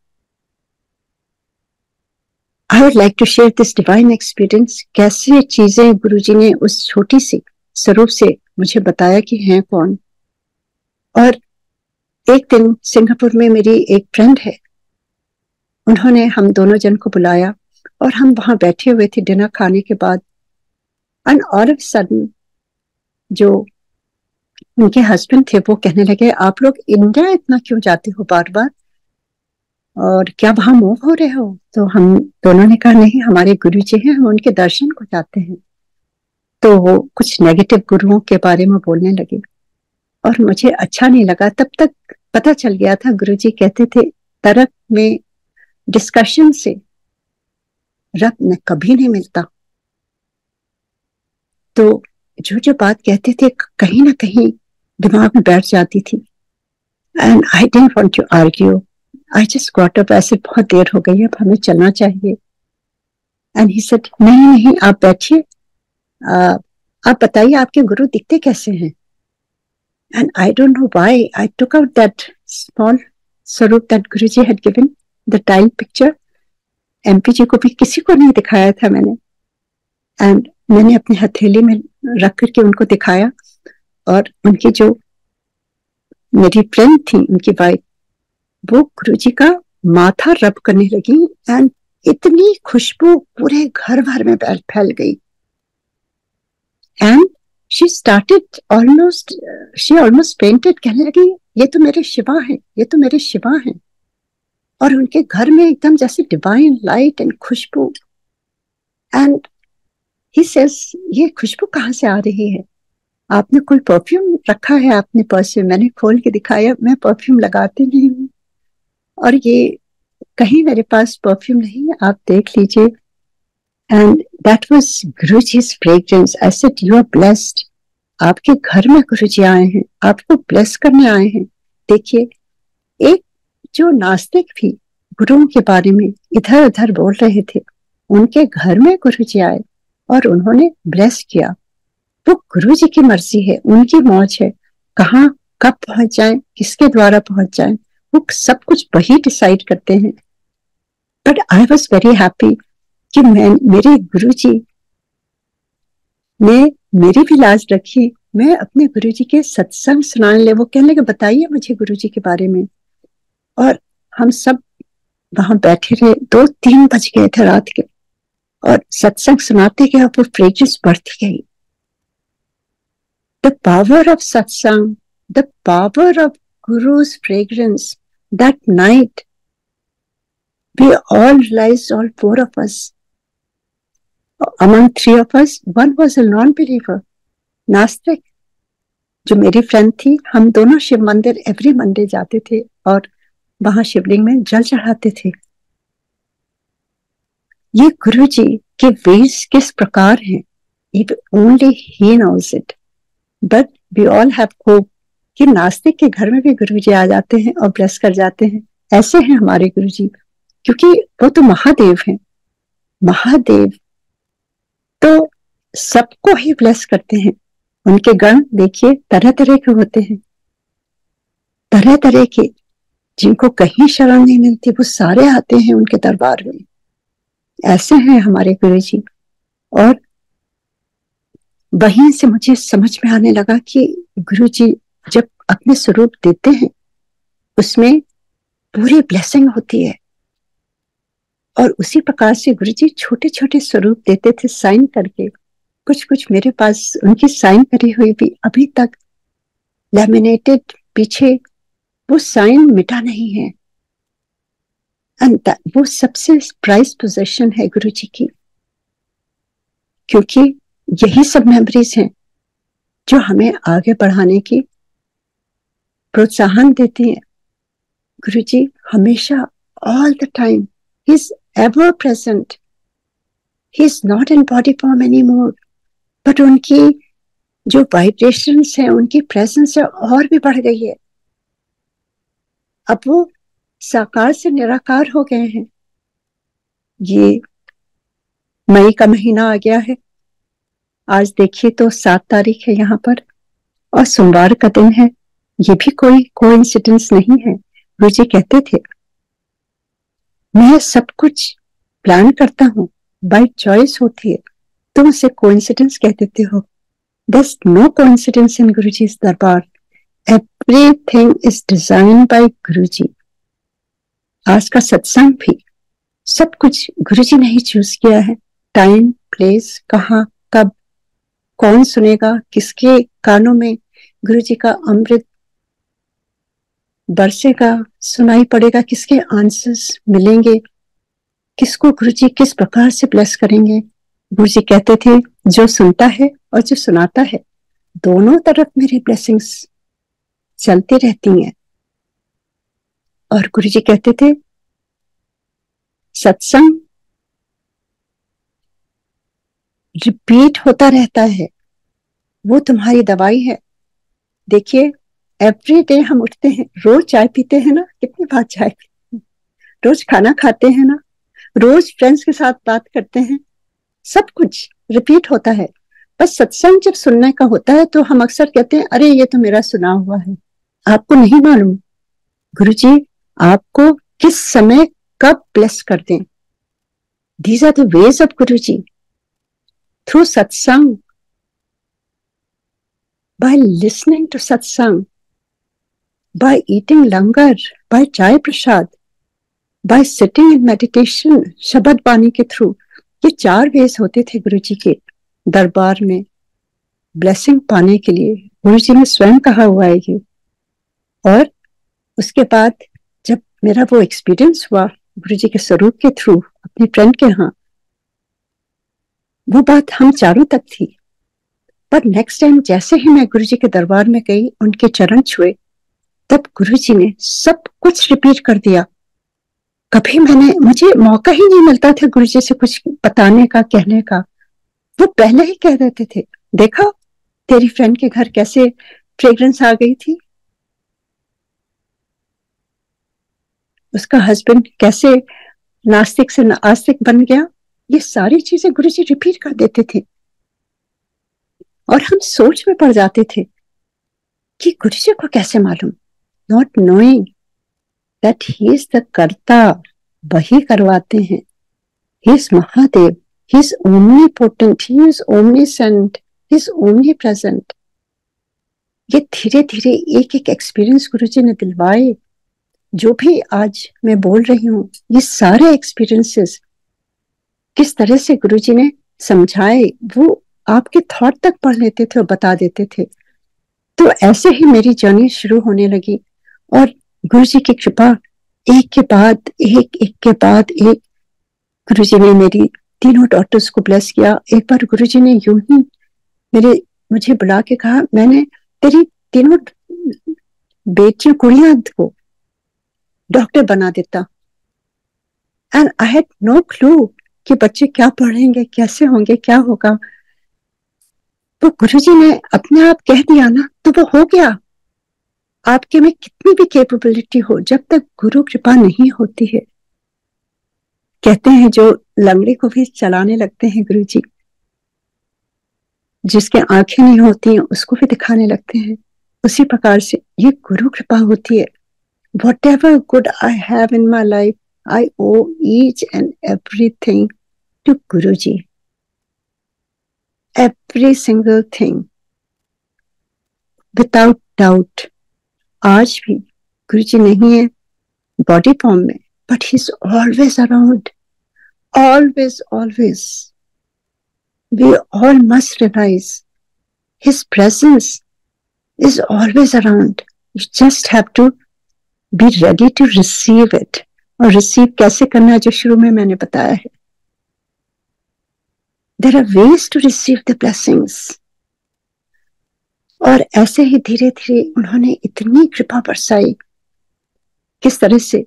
I would like to share this divine experience, कैसे चीजें गुरुजी ने उस छोटी सी स्वरूप से मुझे बताया कि हैं कौन। और एक दिन सिंगापुर में मेरी एक फ्रेंड है, उन्होंने हम दोनों जन को बुलाया और हम वहां बैठे हुए थे डिनर खाने के बाद। एंड ऑल ऑफ सडन जो उनके हस्बैंड थे वो कहने लगे, आप लोग इंडिया इतना क्यों जाते हो बार बार, और क्या वहां मूव हो रहे हो? तो हम दोनों ने कहा नहीं, हमारे गुरु जी हैं, हम उनके दर्शन को जाते हैं। तो वो कुछ नेगेटिव गुरुओं के बारे में बोलने लगे और मुझे अच्छा नहीं लगा। तब तक पता चल गया था, गुरु जी कहते थे तर्क में, डिस्कशन से रत्न कभी नहीं मिलता। तो जो जो बात कहते थे कहीं ना कहीं दिमाग में बैठ जाती थी। And I didn't want to argue, I just got up, ऐसे बहुत देर हो गई है, अब हमें चलना चाहिए। एंड ही सेड नहीं नहीं आप बैठिए, आप बताइए आपके गुरु दिखते कैसे हैं। And I don't know why I took out that small स्वरूप that Guruji had given, the tile picture. MP ji को भी किसी को नहीं दिखाया था मैंने। एंड मैंने अपनी हथेली में रख करके उनको दिखाया, और उनकी जो मेरी फ्रेंड थी, उनकी वाइफ, वो गुरुजी का माथा रब करने लगी। एंड इतनी खुशबू पूरे घर भर में फैल गई। And she started almost, she almost painted, कहने लगी ये तो मेरे शिवा हैं, ये तो मेरे शिवा हैं। और उनके घर में एकदम जैसे डिवाइन लाइट एंड खुशबू। एंड ही सेज ये खुशबू कहाँ से आ रही है? आपने कोई परफ्यूम रखा है आपने पर्स में? मैंने खोल के दिखाया, मैं परफ्यूम लगाती नहीं हूँ और ये कहीं मेरे पास परफ्यूम नहीं है, आप देख लीजिए। And that was Guruji's fragrance. I said you are blessed, आपके घर में गुरुजी आए हैं, आपको ब्लेस करने आए हैं। देखिए, एक जो नास्तिक भी गुरुओं के बारे में इधर उधर बोल रहे थे, उनके घर में गुरुजी आए और उन्होंने ब्लेस किया। वो गुरु जी की मर्जी है, उनकी मौज है, कहाँ कब पहुंच जाएं, किसके द्वारा पहुंच जाएं, वो सब कुछ वही डिसाइड करते हैं। But I was very happy कि मेरे गुरु जी ने मेरी भी लाज रखी। मैं अपने गुरु जी के सत्संग सुनाने ले, वो कहने लगे बताइए मुझे गुरु जी के बारे में। और हम सब वहां बैठे रहे, 2-3 बज गए थे रात के, और सत्संग सुनाते गए, वो फ्रेग्रेंस बढ़ती गई। The power of satsang, the power of गुरु's fragrance that night, we all realized, all 4 of us, among 3 of us, one was a non-believer, नास्तिक। जो मेरी फ्रेंड थी, हम दोनों शिव मंदिर एवरी मंडे जाते थे और वहां शिवलिंग में जल चढ़ाते थे। ये गुरु जी के वेज किस प्रकार हैं, only he knows it. But we all have hope कि नास्तिक के घर में भी गुरु जी आ जाते हैं और ब्लेस कर जाते हैं। ऐसे हैं हमारे गुरु जी, क्योंकि वो तो महादेव हैं। महादेव तो सबको ही ब्लेस करते हैं। उनके गण देखिए तरह तरह के होते हैं, तरह तरह के, जिनको कहीं शरण नहीं मिलती वो सारे आते हैं उनके दरबार में। ऐसे हैं हमारे गुरु जी। और वहीं से मुझे समझ में आने लगा कि गुरु जी जब अपने स्वरूप देते हैं उसमें पूरी ब्लेसिंग होती है। और उसी प्रकार से गुरु जी छोटे छोटे स्वरूप देते थे साइन करके। कुछ कुछ मेरे पास उनकी साइन करी हुई भी अभी तक लैमिनेटेड, पीछे वो साइन मिटा नहीं है। वो सबसे प्राइज पोजेशन है गुरु जी की, क्योंकि यही सब मेमोरीज हैं जो हमें आगे बढ़ाने की प्रोत्साहन देती हैं। गुरु जी हमेशा, all the time, he is ever present. He is not in body form any more, but उनकी जो वाइब्रेशंस है, उनकी प्रेजेंस है और भी बढ़ गई है। अब वो साकार से निराकार हो गए हैं। ये मई का महीना आ गया है, आज देखिए तो 7 तारीख है यहाँ पर, और सोमवार का दिन है। ये भी कोई कोइंसिडेंस नहीं है। गुरु जी कहते थे मैं सब कुछ प्लान करता हूँ, बाय चॉइस होती है, तुम उसे कोइंसिडेंस कह देते हो। There's no coincidence in Guruji's दरबार। Everything is designed by Guruji। आज का सत्संग भी सब कुछ गुरुजी ने ही चूज किया है। टाइम, प्लेस, कहाँ, कब, कौन सुनेगा, किसके कानों में गुरुजी का अमृत बरसेगा, सुनाई पड़ेगा, किसके आंसर्स मिलेंगे, किसको गुरुजी किस प्रकार से ब्लेस करेंगे। गुरुजी कहते थे जो सुनता है और जो सुनाता है, दोनों तरफ मेरी ब्लेसिंग्स चलती रहती हैं। और गुरुजी कहते थे सत्संग रिपीट होता रहता है, वो तुम्हारी दवाई है। देखिए एवरी डे हम उठते हैं, रोज चाय पीते हैं ना, कितनी बार चाय पीते हैं, रोज खाना खाते हैं ना, रोज फ्रेंड्स के साथ बात करते हैं, सब कुछ रिपीट होता है। बस सत्संग जब सुनने का होता है तो हम अक्सर कहते हैं अरे ये तो मेरा सुना हुआ है। आपको नहीं मालूम गुरुजी आपको किस समय कब ब्लेस कर दें। These are the ways of Guruji through satsang, by listening to satsang, by eating langar, by chai prasad, by sitting in meditation, शब्द बानी के थ्रू। ये 4 वेज होते थे गुरुजी के दरबार में ब्लेसिंग पाने के लिए। गुरुजी ने स्वयं कहा हुआ है ये। और उसके बाद जब मेरा वो एक्सपीरियंस हुआ गुरुजी के स्वरूप के थ्रू अपनी फ्रेंड के यहाँ, वो बात हम चारों तक थी। पर नेक्स्ट टाइम जैसे ही मैं गुरुजी के दरबार में गई, उनके चरण छुए, तब गुरुजी ने सब कुछ रिपीट कर दिया। कभी मुझे मौका ही नहीं मिलता था गुरुजी से कुछ बताने का, कहने का। वो पहले ही कह देते थे देखा तेरी फ्रेंड के घर कैसे फ्रेग्रेंस आ गई थी, उसका हस्बैंड कैसे नास्तिक से आस्तिक बन गया, ये सारी चीजें गुरु जी रिपीट कर देते थे और हम सोच में पड़ जाते थे कि गुरु जी को कैसे मालूम, not knowing that he is the कर्ता, वही करवाते हैं। He is Mahadev, he is omnipotent, he is omniscient, he is omnipresent. ये धीरे धीरे एक एक एक्सपीरियंस गुरु जी ने दिलवाए। जो भी आज मैं बोल रही हूँ, ये सारे एक्सपीरियंसेस किस तरह से गुरुजी ने समझाए, वो आपके थॉट तक पढ़ लेते थे और बता देते थे। तो ऐसे ही मेरी जर्नी शुरू होने लगी और गुरुजी की कृपा एक के बाद एक गुरुजी ने मेरी तीनों डॉटर्स को ब्लेस किया। एक बार गुरुजी ने यूं ही मुझे बुला के कहा, मैंने तेरी तीनों बेटियों कुड़ियां को डॉक्टर बना देता। And I had no clue कि बच्चे क्या पढ़ेंगे, कैसे होंगे, क्या होगा। तो गुरुजी ने अपने आप कह दिया ना, तो वो हो गया। आपके में कितनी भी कैपेबिलिटी हो, जब तक गुरु कृपा नहीं होती है, कहते हैं जो लंगड़े को भी चलाने लगते हैं गुरुजी, जिसके आंखें नहीं होती हैं उसको भी दिखाने लगते हैं, उसी प्रकार से ये गुरु कृपा होती है। Whatever good I have in my life, I owe each and everything to Guruji. Every single thing. Without doubt. आज भी गुरुजी नहीं है बॉडी फॉर्म में, but he's always around. Always, always. We all must realize his presence is always around. You just have to be ready to receive it. और receive कैसे करना है, जो शुरू में मैंने बताया है। There are ways to receive the blessings. और ऐसे ही धीरे धीरे उन्होंने इतनी कृपा बरसाई। किस तरह से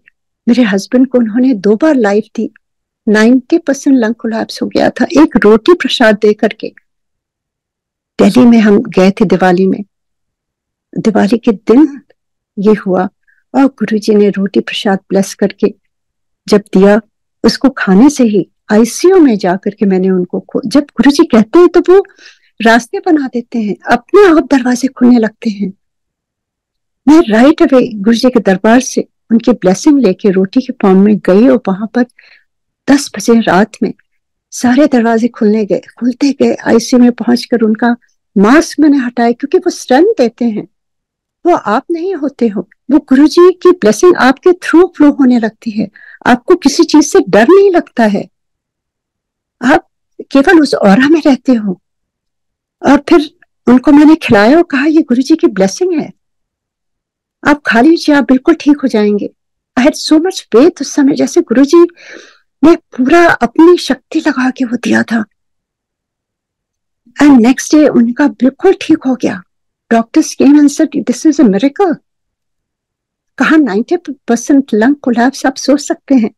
मेरे हस्बैंड को उन्होंने 2 बार लाइफ दी। 90% लंग कोलैप्स हो गया था, एक रोटी प्रसाद दे करके। दिल्ली में हम गए थे दिवाली में, दिवाली के दिन ये हुआ और गुरुजी ने रोटी प्रसाद ब्लेस करके जब दिया, उसको खाने से ही आईसीयू में जाकर के मैंने उनको जब गुरुजी कहते हैं तो वो रास्ते बना देते हैं, अपने आप दरवाजे खुलने लगते हैं। मैं राइट अवे गुरुजी के दरबार से उनकी ब्लेसिंग लेके रोटी के फॉर्म में गई और वहां पर 10 बजे रात में सारे दरवाजे खुलते गए। आईसीयू में पहुंचकर उनका मास्क मैंने हटाया, क्योंकि वो स्ट्रेंथ देते हैं, वो आप नहीं होते हो, वो गुरुजी की ब्लेसिंग आपके थ्रू फ्लो होने लगती है। आपको किसी चीज से डर नहीं लगता है, आप केवल उस ऑरा में रहते हो। और फिर उनको मैंने खिलाया और कहा, ये गुरुजी की ब्लेसिंग है, आप खा लीजिए, आप बिल्कुल ठीक हो जाएंगे। I had so much faith उस समय, जैसे गुरुजी ने पूरा अपनी शक्ति लगा के वो दिया था। एंड नेक्स्ट डे उनका बिल्कुल ठीक हो गया। Doctors came and said this is a miracle. कहा 90% लंग कोलैप्स, आप सोच सकते हैं।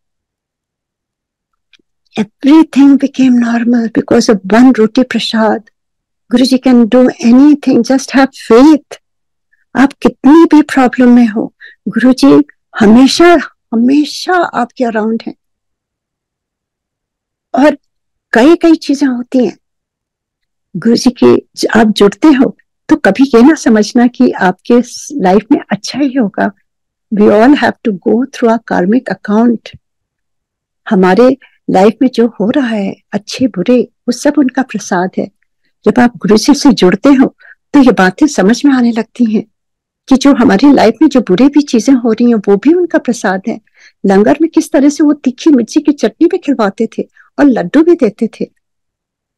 Everything became normal because of one roti prasad. Guruji can do anything, just have faith. आप कितनी भी प्रॉब्लम में हो, गुरुजी हमेशा हमेशा आपके अराउंड हैं। और कई कई चीजें होती हैं गुरुजी की, आप जुड़ते हो तो कभी ये ना समझना कि आपके लाइफ में अच्छा ही होगा। We all have to go through a karmic account. हमारे लाइफ में जो हो रहा है, अच्छे बुरे, वो सब उनका प्रसाद है। जब आप गुरुजी से जुड़ते हो तो ये बातें समझ में आने लगती हैं कि जो हमारी लाइफ में जो बुरे भी चीजें हो रही हैं वो भी उनका प्रसाद है। लंगर में किस तरह से वो तीखी मिर्ची की चटनी भी खिलवाते थे और लड्डू भी देते थे।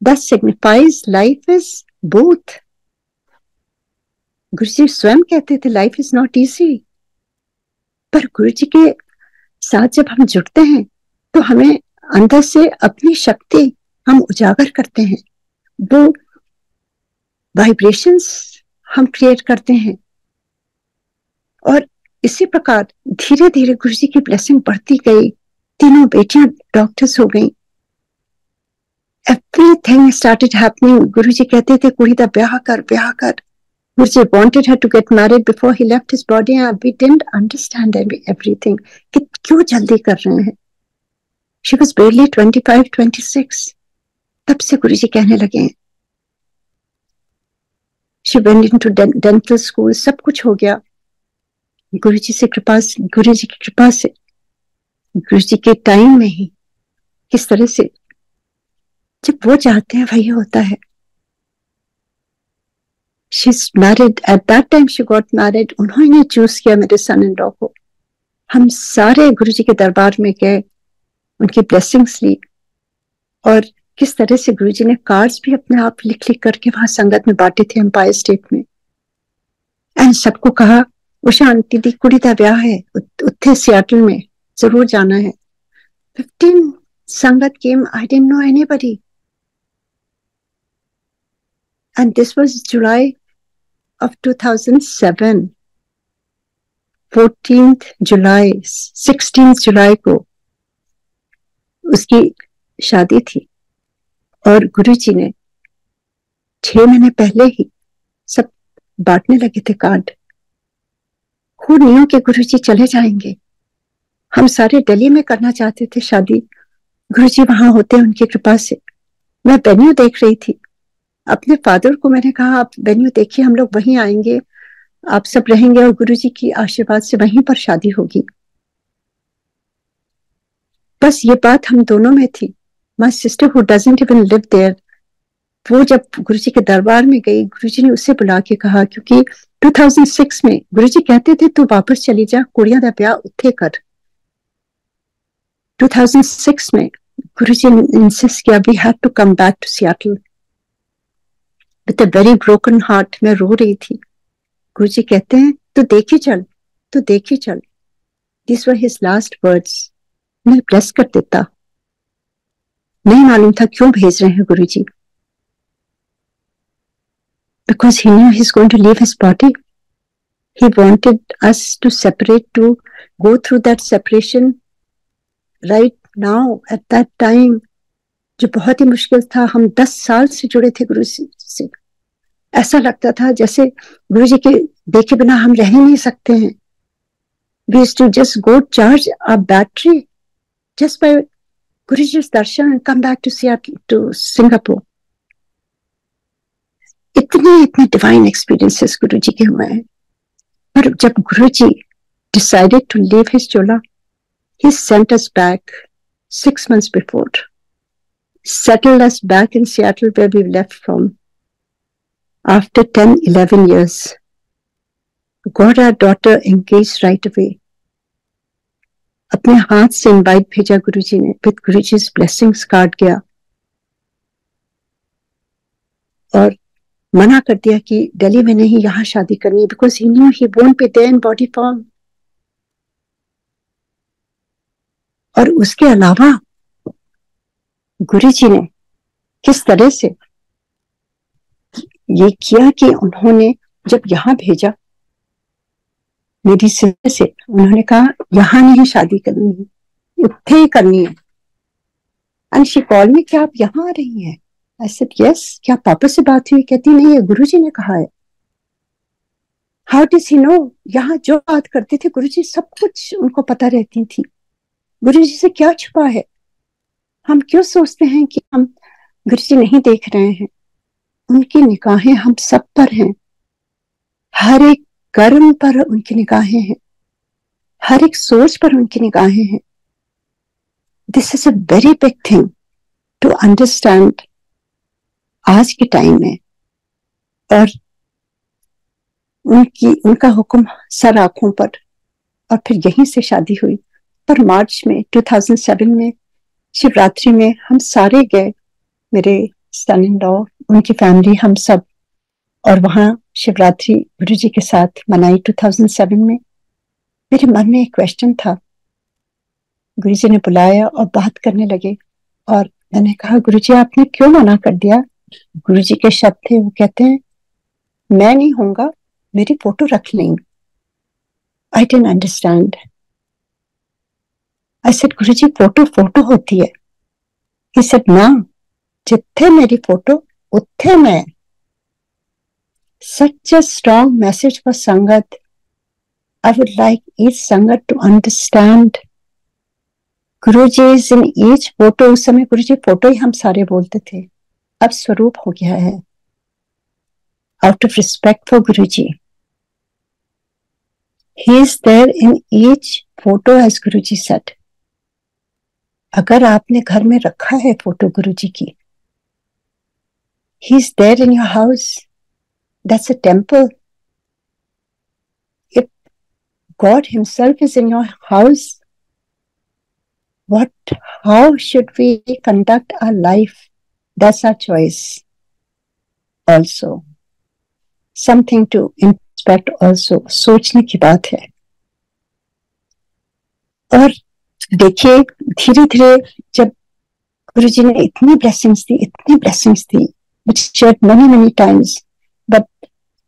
That signifies life is both. गुरुजी स्वयं कहते थे लाइफ इज नॉट इजी, पर गुरुजी के साथ जब हम जुड़ते हैं तो हमें अंदर से अपनी शक्ति हम उजागर करते हैं, वो वाइब्रेशंस हम क्रिएट करते हैं। और इसी प्रकार धीरे धीरे गुरुजी की ब्लेसिंग बढ़ती गई। तीनों बेटियां डॉक्टर्स हो गई। Everything started happening. गुरुजी कहते थे कुड़ी दा ब्याह कर, ब्याह कर। Guruji wanted her to get married before he left his body, and we didn't understand everything. कि क्यों जल्दी कर रहे हैं। She was barely 25-26। तब से गुरुजी कहने लगे। She went into dental school, सब कुछ हो गया गुरुजी से कृपा से, गुरुजी की कृपा से, गुरुजी के टाइम में ही। किस तरह से जब वो चाहते हैं वही होता है। She's married at that time, she got married, उन्होंने चूज किया मेरे सन इन लॉ को। हम सारे गुरुजी के दरबार में गए, उनकी ब्लेसिंग्स ली, और किस तरह से गुरुजी ने कार्ड्स भी अपने आप लिख लिख करके वहां संगत में बांटे थे एम्पायर स्टेट में। एंड सबको कहा उषा आंटी दी कुड़ी का ब्याह है उत्थे सियाटल में, जरूर जाना है। 15 संगत came, I didn't know anybody, and this was July of 2007, 14th July, 16th जुलाई को उसकी शादी थी। और गुरुजी ने 6 महीने पहले ही सब बांटने लगे थे कार्ड। Who knew कि गुरुजी चले जाएंगे। हम सारे दिल्ली में करना चाहते थे शादी, गुरुजी वहां होते उनकी कृपा से। मैं वेन्यू देख रही थी, अपने फादर को मैंने कहा आप वेन्यू देखिए, हम लोग वहीं आएंगे, आप सब रहेंगे और गुरुजी की आशीर्वाद से वहीं पर शादी होगी। बस ये बात हम दोनों में थी। My sister who doesn't even live there, वो जब गुरुजी के दरबार में गई, गुरुजी ने उसे बुला के कहा, क्योंकि 2006 में गुरुजी कहते थे तू वापस चली जा, कुड़ियां दा ब्याह उत्थे कर। 2006 में गुरुजी ने इंसिस्ट किया we had to come back to Seattle. With a very broken heart, मैं रो रही थी। गुरुजी कहते हैं तू देखी चल, तू देखी चल। This were his last words. मैं ब्लेस कर देता, नहीं मालूम था क्यों भेज रहे हैं गुरुजी, because he knew he's going to leave his body. He wanted us to separate, to go through that separation right now at that time, जो बहुत ही मुश्किल था। हम 10 साल से जुड़े थे गुरु से। ऐसा लगता था जैसे गुरुजी के देखे बिना हम रह ही नहीं सकते हैं। We used to just go charge our battery just by Guruji's darshan and come back to Seattle, to Singapore. इतने डिवाइन एक्सपीरियंसेस गुरुजी के हुए हैं। पर जब गुरुजी decided to leave his chola, he sent us back 6 months before, settled us back in Seattle where we left from after 10-11 years. Got our daughter engaged right away. अपने हाथ से invite भेजा गुरुजी ने, विद गुरुजी's blessings कार्ड गया, और मना कर दिया कि दिल्ली में नहीं, यहां शादी करनी है, because he knew he won't be there in body form. और उसके अलावा गुरुजी ने किस तरह से ये किया कि उन्होंने जब यहाँ भेजा मेरी सिस्टर से, उन्होंने कहा यहाँ नहीं शादी करनी है, उत्थे ही करनी है। एंड शी कॉल्ड मी, क्या आप यहाँ आ रही हैं? I said, yes. क्या पापा से बात हुई? कहती नहीं, है गुरुजी ने कहा है। How does he know? यहाँ जो बात करते थे गुरुजी सब कुछ उनको पता रहती थी। गुरुजी से क्या छुपा है? हम क्यों सोचते हैं कि हम गुरुजी नहीं देख रहे हैं? उनकी निगाहें हम सब पर हैं, हर एक कर्म पर उनकी निगाहें हैं, हर एक सोच पर उनकी निगाहें हैं। This is a very big thing to understand आज के टाइम में। और उनका हुक्म सर आंखों पर, और फिर यहीं से शादी हुई। पर मार्च में 2007 में शिवरात्रि में हम सारे गए, मेरे सन इन लॉ, उनकी फैमिली, हम सब, और वहां शिवरात्रि गुरुजी के साथ मनाई 2007 में। मेरे मन में एक क्वेश्चन था, गुरुजी ने बुलाया और बात करने लगे, और मैंने कहा गुरुजी आपने क्यों मना कर दिया? गुरुजी के शब्द थे, वो कहते हैं मैं नहीं होऊंगा, मेरी फोटो रख लेंगे। I didn't understand. I said Guruji photo होती है। ही सेड ना, जिथे मेरी फोटो उत्थे मैं। Such a strong message for Sangat. I would like each Sangat to understand. Guru ji in each photo, उस समय गुरु जी फोटो ही हम सारे बोलते थे, अब स्वरूप हो गया है। Out of respect for Guru ji, he is there in each photo as Guru ji said. अगर आपने घर में रखा है फोटो गुरु जी की, he is there in your house, that's a temple. If God himself is in your house, how should we conduct our life? That's our choice also. Something to inspect also, सोचने की बात है। और देखिए धीरे धीरे जब गुरु जी ने इतनी blessings the, which shared many times, but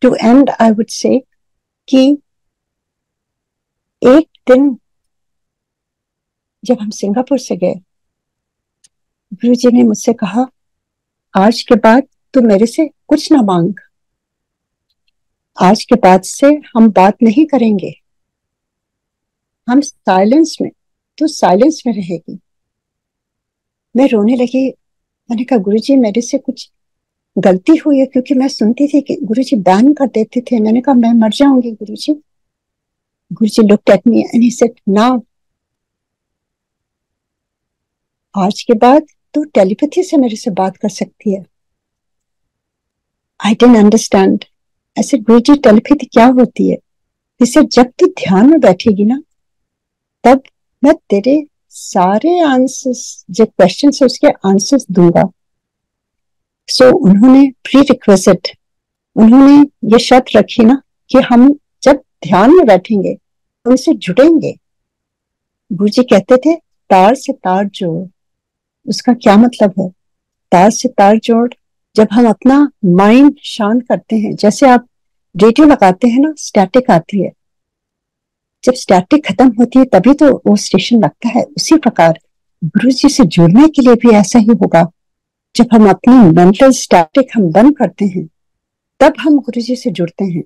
to end I would say कि एक दिन जब हम सिंगापुर से गए, गुरु जी ने मुझसे कहा, आज के बाद तू मेरे से कुछ ना मांग, आज के बाद से हम बात नहीं करेंगे, हम साइलेंस में, तू साइलेंस में रहेगी। मैं रोने लगी। मैंने कहा गुरु जी मेरे से कुछ गलती हुई है, क्योंकि मैं सुनती थी कि गुरु जी बैन कर देते थे। मैंने कहा मैं मर जाऊंगी Guru ji. Guru ji looked at me and he said, now आज के बाद तू टेलीपैथी से मेरे से बात कर सकती है। I didn't understand. ऐसे गुरु जी टेलीपैथी क्या होती है? इसे जब तू ध्यान में बैठेगी ना, तब मैं तेरे सारे आंसर्स, जो क्वेश्चन है उसके आंसर्स दूंगा। सो उन्होंने प्री रिक्वेस्ट, उन्होंने ये शर्त रखी ना कि हम जब ध्यान में बैठेंगे उनसे जुड़ेंगे। गुरु जी कहते थे तार से तार जोड़। उसका क्या मतलब है? तार से तार जोड़, जब हम अपना माइंड शांत करते हैं, जैसे आप रेडियो लगाते हैं ना, स्टैटिक आती है, जब स्टैटिक खत्म होती है तभी तो वो स्टेशन लगता है। उसी प्रकार गुरु जी से जुड़ने के लिए भी ऐसा ही होगा। जब हम अपनी मेंटल स्टैटिक हम बंद करते हैं, तब हम गुरु जी से जुड़ते हैं।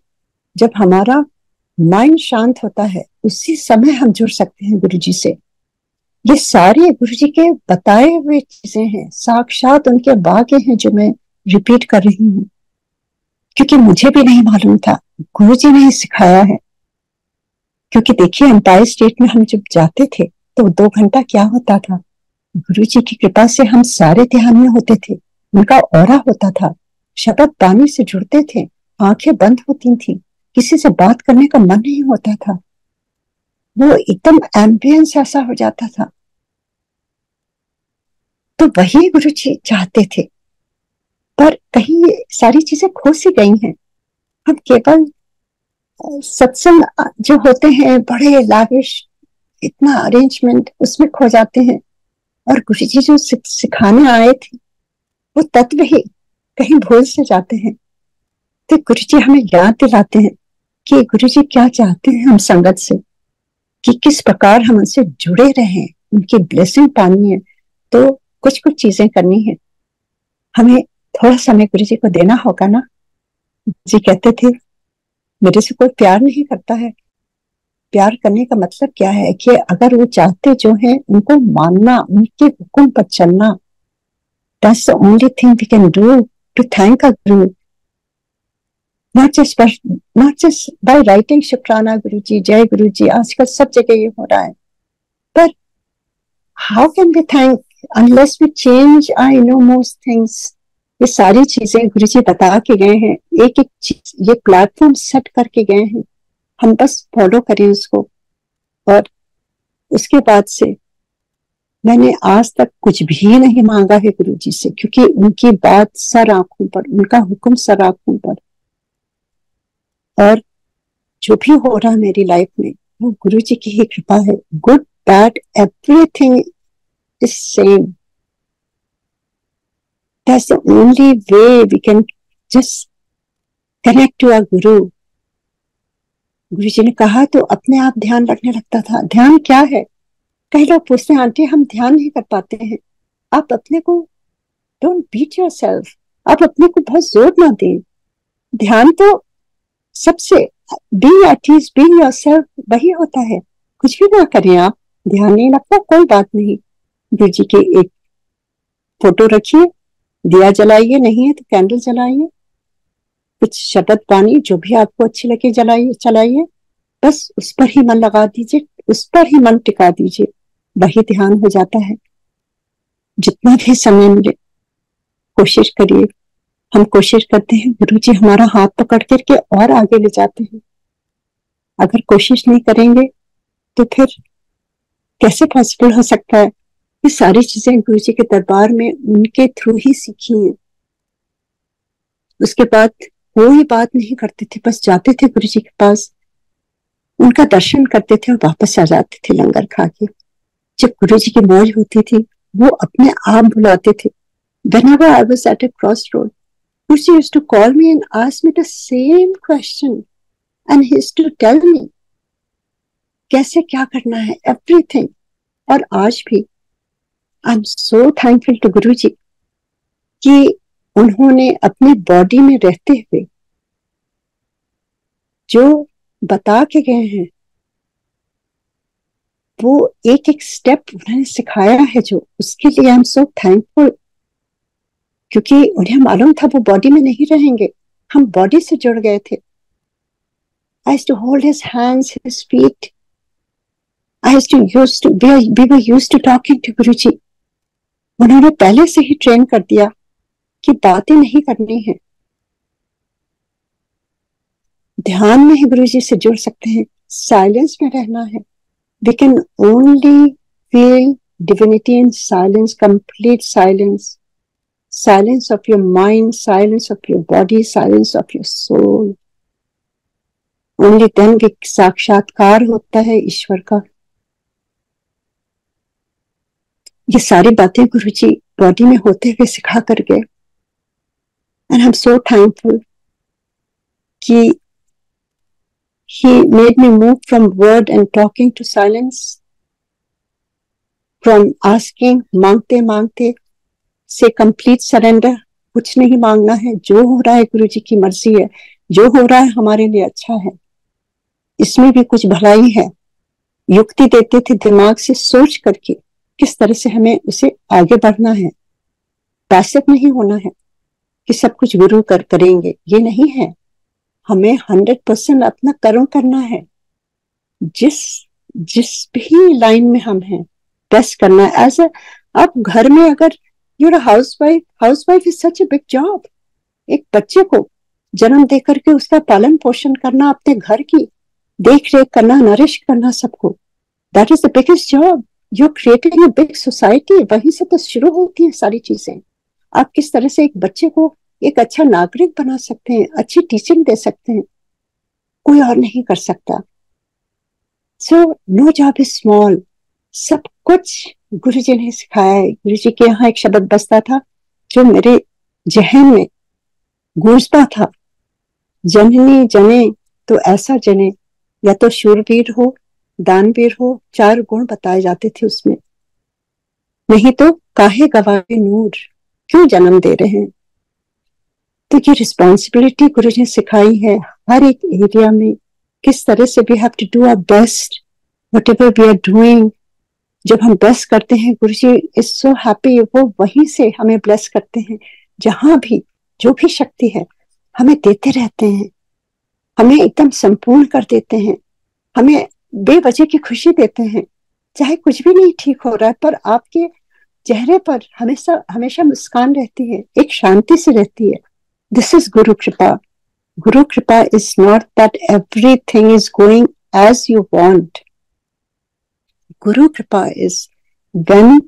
जब हमारा माइंड शांत होता है, उसी समय हम जुड़ सकते हैं गुरु जी से। ये सारे गुरु जी के बताए हुए चीजें हैं, साक्षात उनके वाक्य हैं जो मैं रिपीट कर रही हूँ, क्योंकि मुझे भी नहीं मालूम था, गुरु जी ने ही सिखाया है। क्योंकि देखिए एम्पायर स्टेट में हम जब जाते थे तो 2 घंटा क्या होता था, गुरु जी की कृपा से हम सारे ध्यान में होते थे। उनका ऑरा होता था, शब्द बानी से जुड़ते थे, आंखें बंद होती थी, किसी से बात करने का मन नहीं होता था, वो एकदम एम्बियंस ऐसा हो जाता था। तो वही गुरु जी चाहते थे, पर कहीं सारी चीजें खो सी गई हैं। हम केवल सत्संग जो होते हैं बड़े लाविश, इतना अरेंजमेंट, उसमें खो जाते हैं। और गुरु जी जो सिखाने आए थे वो तत्व ही कहीं भूल से जाते हैं। तो गुरु जी हमें याद दिलाते हैं कि गुरु जी क्या चाहते हैं हम संगत से, कि किस प्रकार हम उनसे जुड़े रहें, उनकी ब्लेसिंग पानी है तो कुछ चीजें करनी है। हमें थोड़ा समय गुरु जी को देना होगा ना। जी कहते थे मेरे से कोई प्यार नहीं करता है। प्यार करने का मतलब क्या है कि अगर वो चाहते जो है उनको मानना, उनके हुक्म पर चलना। That's the only thing we can do to thank our Guru. Not just by writing शुक्राना गुरु जी, जय गुरु जी, आजकल सब जगह ये हो रहा है। But how can we thank unless we change our innermost things? ये सारी चीजें गुरु जी बता के गए हैं, एक एक चीज ये प्लेटफॉर्म सेट करके गए हैं, हम बस फॉलो करें उसको। और उसके बाद से मैंने आज तक कुछ भी नहीं मांगा है गुरु जी से, क्योंकि उनकी बात सर आंखों पर, उनका हुक्म सर आंखों पर। और जो भी हो रहा है मेरी लाइफ में वो गुरु जी की ही कृपा है। Good bad everything is same. That's the only way we can just connect to our Guru. Guru जी ने कहा तो अपने आप ध्यान रखने लगता था। ध्यान क्या है? कई लोग पूछते हैं आंटी हम ध्यान नहीं कर पाते हैं। आप अपने को डोंट बीट योरसेल्फ, आप अपने को बहुत जोर ना दें। ध्यान तो सबसे be at ease, be yourself, वही होता है। कुछ भी ना करें आप, ध्यान नहीं लगता, कोई बात नहीं, गुरु जी की एक फोटो रखिए, दिया जलाइए, नहीं है तो कैंडल जलाइए, कुछ शब्द पानी जो भी आपको अच्छी लगे जलाइए चलाइए, बस उस पर ही मन लगा दीजिए, उस पर ही मन टिका दीजिए, वही ध्यान हो जाता है। जितना भी समय मिले कोशिश करिए। हम कोशिश करते हैं, गुरु जी हमारा हाथ पकड़ करके और आगे ले जाते हैं। अगर कोशिश नहीं करेंगे तो फिर कैसे पॉसिबल हो सकता है? ये सारी चीजें गुरु जी के दरबार में उनके थ्रू ही सीखी हैं। उसके बाद कोई बात नहीं करते थे, बस जाते थे गुरु जी के पास, उनका दर्शन करते थे और वापस आ जाते थे लंगर खा के। जब गुरु जी की मौज होती थी वो अपने आप बुलाते थे। Whenever I was at a crossroad, Guruji used to call me and ask me the same question, and he used to tell me कैसे क्या करना है, everything. और आज भी I'm so thankful to Guruji कि उन्होंने अपनी बॉडी में रहते हुए जो बता के गए हैं वो एक एक स्टेप उन्होंने सिखाया है, जो उसके लिए आई एम सो थैंकफुल, क्योंकि उन्हें मालूम था वो बॉडी में नहीं रहेंगे, हम बॉडी से जुड़ गए थे। I used to hold his hands, his feet. We were used to talking to Guruji. उन्होंने पहले से ही ट्रेन कर दिया कि बातें नहीं करनी है, ध्यान में ही गुरुजी से जुड़ सकते हैं, साइलेंस में रहना है। We can only feel divinity in silence, complete silence. Silence of your mind, silence of your body, silence of your soul. Only then भी साक्षात्कार होता है ईश्वर का। ये सारी बातें गुरुजी बॉडी में होते हुए सिखा कर गए। And I'm so thankful कि he made me move from word and talking to silence, from asking, मांगते मांगते से complete surrender, कुछ नहीं मांगना है, जो हो रहा है गुरुजी की मर्जी है, जो हो रहा है हमारे लिए अच्छा है, इसमें भी कुछ भलाई है। युक्ति देते थे दिमाग से सोच करके किस तरह से हमें उसे आगे बढ़ना है, पैसिव नहीं होना है कि सब कुछ गुरु करेंगे, ये नहीं है। हमें 100% अपना कर्म करना है, जिस भी लाइन में हम हैं बेस्ट करना है। एज अब घर में अगर your housewife is such a big job. एक बच्चे को जन्म दे करके उसका पालन पोषण करना, अपने घर की देख रेख करना, नरिश करना सबको, that is the biggest job. You creating a big society, वहीं से तो शुरू होती है सारी चीजें। आप किस तरह से एक बच्चे को एक अच्छा नागरिक बना सकते हैं, अच्छी टीचिंग दे सकते हैं, कोई और नहीं कर सकता। So no job is small, सब कुछ गुरुजी ने सिखाया है। गुरुजी के यहाँ एक शब्द बसता था जो मेरे जहन में गूंजता था, जननी जने तो ऐसा जने, या तो शूरवीर हो, दानवीर हो, 4 गुण बताए जाते थे उसमें, नहीं तो काहे गवाए नूर, क्यों जन्म दे रहे हैं। तो ये रिस्पॉन्सिबिलिटी गुरु ने सिखाई है हर एक एरिया में, किस तरह से we have to do our best whatever we are doing. जब हम बेस्ट करते हैं गुरुजी इज सो हैप्पी, वो वहीं से हमें ब्लेस करते हैं, जहां भी जो भी शक्ति है हमें देते रहते हैं, हमें एकदम संपूर्ण कर देते हैं, हमें बेवजह की खुशी देते हैं, चाहे कुछ भी नहीं ठीक हो रहा है, पर आपके चेहरे पर हमेशा हमेशा मुस्कान रहती है, एक शांति से रहती है। दिस इज गुरु कृपा। Guru Kripa is not that everything is going as you want. Guru Kripa is when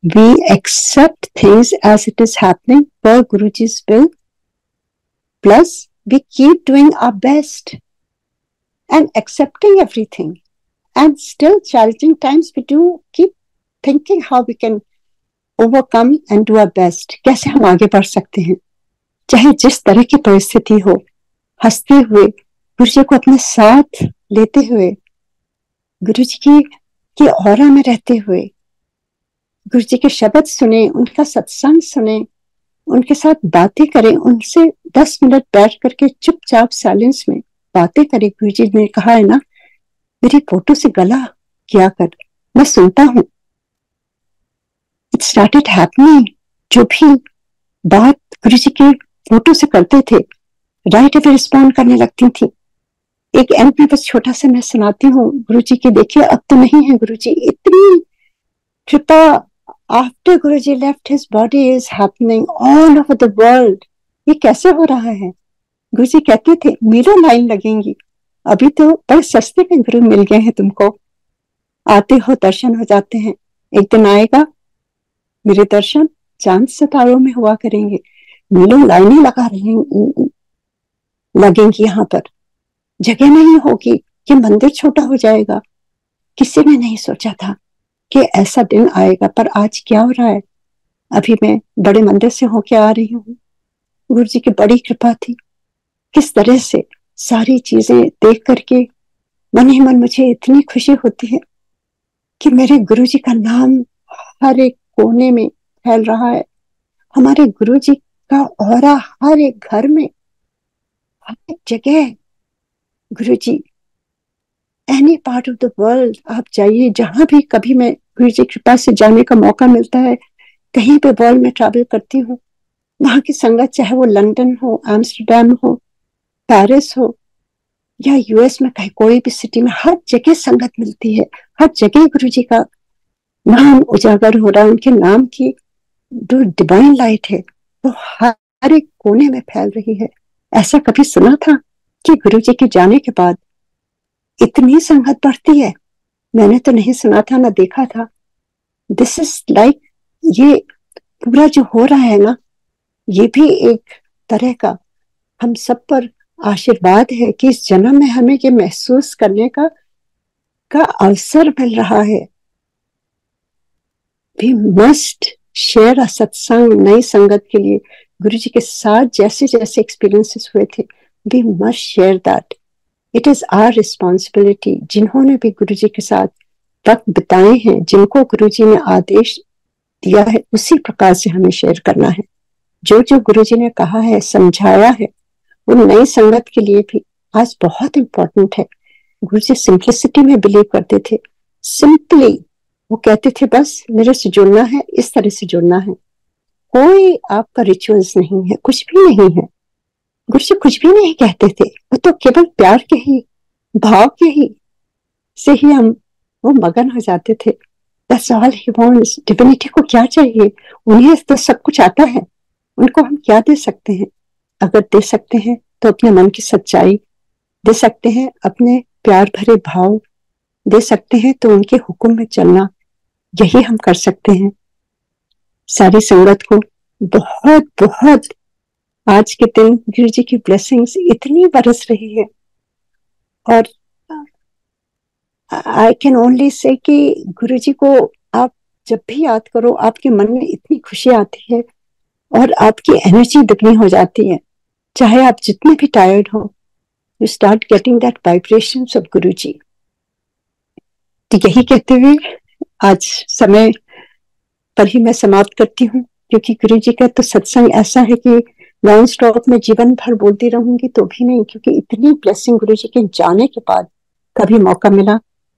we accept things as it is happening per Guruji's will, plus we keep doing our best and accepting everything. And still challenging times, we do keep thinking how we can overcome and do our best. कैसे हम आगे बढ़ सकते हैं, चाहे जिस तरह की परिस्थिति हो, हंसते हुए गुरुजी को अपने साथ लेते हुए, गुरुजी की औरा में रहते हुए, गुरुजी के शब्द सुने, उनका सत्संग सुने, उनके साथ बातें करें, उनसे 10 मिनट बैठ करके चुपचाप साइलेंस में बातें करें। गुरुजी ने कहा है ना, मेरी फोटो से गला किया कर, मैं सुनता हूँ। It started happening. जो भी बात गुरु जी के फोटो से करते थे, राइट अवे रिस्पॉन्ड करने लगती थी। एक एंड में बस छोटा सा मैं सुनाती हूँ गुरु जी की। देखिए अब तो नहीं है गुरु जी, इतनी कृपा after Guru ji left his body is happening all over the world. ये कैसे हो रहा है? गुरु जी कहते थे मीलों लाइन लगेंगी, अभी तो बड़े सस्ते में गुरु मिल गए हैं तुमको, आते हो दर्शन हो जाते हैं, एक दिन आएगा मेरे दर्शन चांद सितारों में हुआ करेंगे, मीलों लाइनें लगेंगी, यहाँ पर जगह नहीं होगी, ये मंदिर छोटा हो जाएगा। किसी ने नहीं सोचा था कि ऐसा दिन आएगा, पर आज क्या हो रहा है? अभी मैं बड़े मंदिर से होके आ रही हूँ, गुरु जी की बड़ी कृपा थी। किस तरह से सारी चीजें देख करके मन ही मन मुझे इतनी खुशी होती है कि मेरे गुरु जी का नाम हर एक कोने में फैल रहा है, हमारे गुरु जी का ऑरा हर एक घर में, हर एक जगह Guru ji. Any part of the world आप जाइए, जहां भी कभी मैं गुरु जी कृपा से जाने का मौका मिलता है, कहीं पे वर्ल्ड में ट्रैवल करती हूँ, वहां की संगत चाहे वो लंदन हो, एम्स्टर्डम हो, पेरिस हो या यूएस में कहीं कोई भी सिटी में, हर जगह संगत मिलती है, हर जगह गुरु जी का नाम उजागर हो रहा है, उनके नाम की जो डिवाइन लाइट है वो हर एक कोने में फैल रही है। ऐसा कभी सुना था कि गुरु जी के जाने के बाद इतनी संगत बढ़ती है? मैंने तो नहीं सुना था, ना देखा था। दिस इज लाइक, ये पूरा जो हो रहा है ना, ये भी एक तरह का हम सब पर आशीर्वाद है कि इस जन्म में हमें ये महसूस करने का अवसर मिल रहा है। वी मस्ट शेयर अ सत्संग, नई संगत के लिए गुरु जी के साथ जैसे जैसे एक्सपीरियंसेस हुए थे, we must share that. It is our responsibility. जिन्होंने भी गुरु जी के साथ वक्त बिताए हैं, जिनको गुरु जी ने आदेश दिया है, उसी प्रकार से हमें शेयर करना है। जो जो गुरु जी ने कहा है, समझाया है, वो नई संगत के लिए भी आज बहुत इंपॉर्टेंट है। गुरु जी सिंप्लिसिटी में बिलीव करते थे। सिंपली वो कहते थे बस मेरे से जुड़ना है, इस तरह से जुड़ना है, कोई आपका रिचुअल्स नहीं है, कुछ भी नहीं है। गुरु जी कुछ भी नहीं कहते थे, वो तो केवल प्यार के ही, भाव के ही से ही हम वो मगन हो जाते थे। That's all he wants. Divinity को क्या चाहिए? उन्हें तो सब कुछ आता है, उनको हम क्या दे सकते हैं? अगर दे सकते हैं तो अपने मन की सच्चाई दे सकते हैं, अपने प्यार भरे भाव दे सकते हैं, तो उनके हुक्म में चलना, यही हम कर सकते हैं। सारी संगत को बहुत बहुत आज के दिन गुरु जी की ब्लेसिंग्स इतनी बरस रही है, और आई कैन ओनली से कि गुरु जी को आप जब भी याद करो, आपके मन में इतनी खुशी आती है और आपकी एनर्जी दुगनी हो जाती है। चाहे आप जितने भी टायर्ड हो, you start getting that vibrations of गुरु जी। तो यही कहते हुए आज समय पर ही मैं समाप्त करती हूँ, क्योंकि गुरु जी का तो सत्संग ऐसा है कि नॉन स्टॉप में जीवन भर बोलती रहूंगी तो भी नहीं, क्योंकि इतनी ब्लेसिंग गुरु जी के जाने के बाद कभी मौका मिला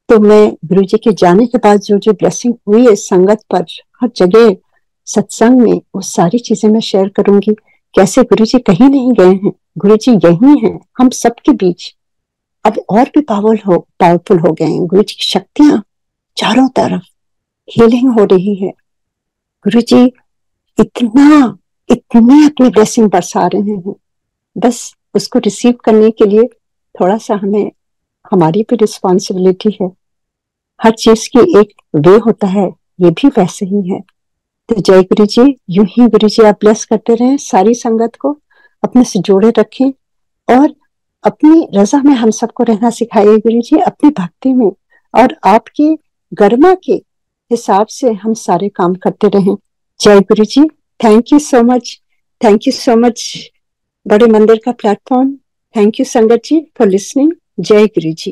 तो मैं गुरु जी के जाने के बाद जो जो ब्लेसिंग हुई है संगत पर, हर जगह सत्संग में, वो सारी चीजें मैं शेयर करूंगी। कैसे गुरु जी कहीं नहीं गए हैं, गुरु जी यही हैं हम सबके बीच। अब और भी पावरफुल हो गए हैं गुरु जी की शक्तियां, चारों तरफ हीलिंग हो रही है। गुरु जी इतना इतनी अपनी ब्लेसिंग बरसा रहे हैं, बस उसको रिसीव करने के लिए थोड़ा सा हमें, हमारी भी रिस्पॉन्सिबिलिटी है। हर चीज की एक वे होता है, ये भी वैसे ही है। तो जय गुरु जी। यूं ही गुरु जी आप ब्लेस करते रहें, सारी संगत को अपने से जोड़े रखें और अपनी रजा में हम सबको रहना सिखाइए गुरु जी, अपनी भक्ति में, और आपकी गरिमा के हिसाब से हम सारे काम करते रहें। जय Guru ji. Thank you so much, thank you so much बड़े मंदिर का प्लेटफॉर्म। थैंक यू संगत जी फॉर लिसनिंग। जय गुरु जी।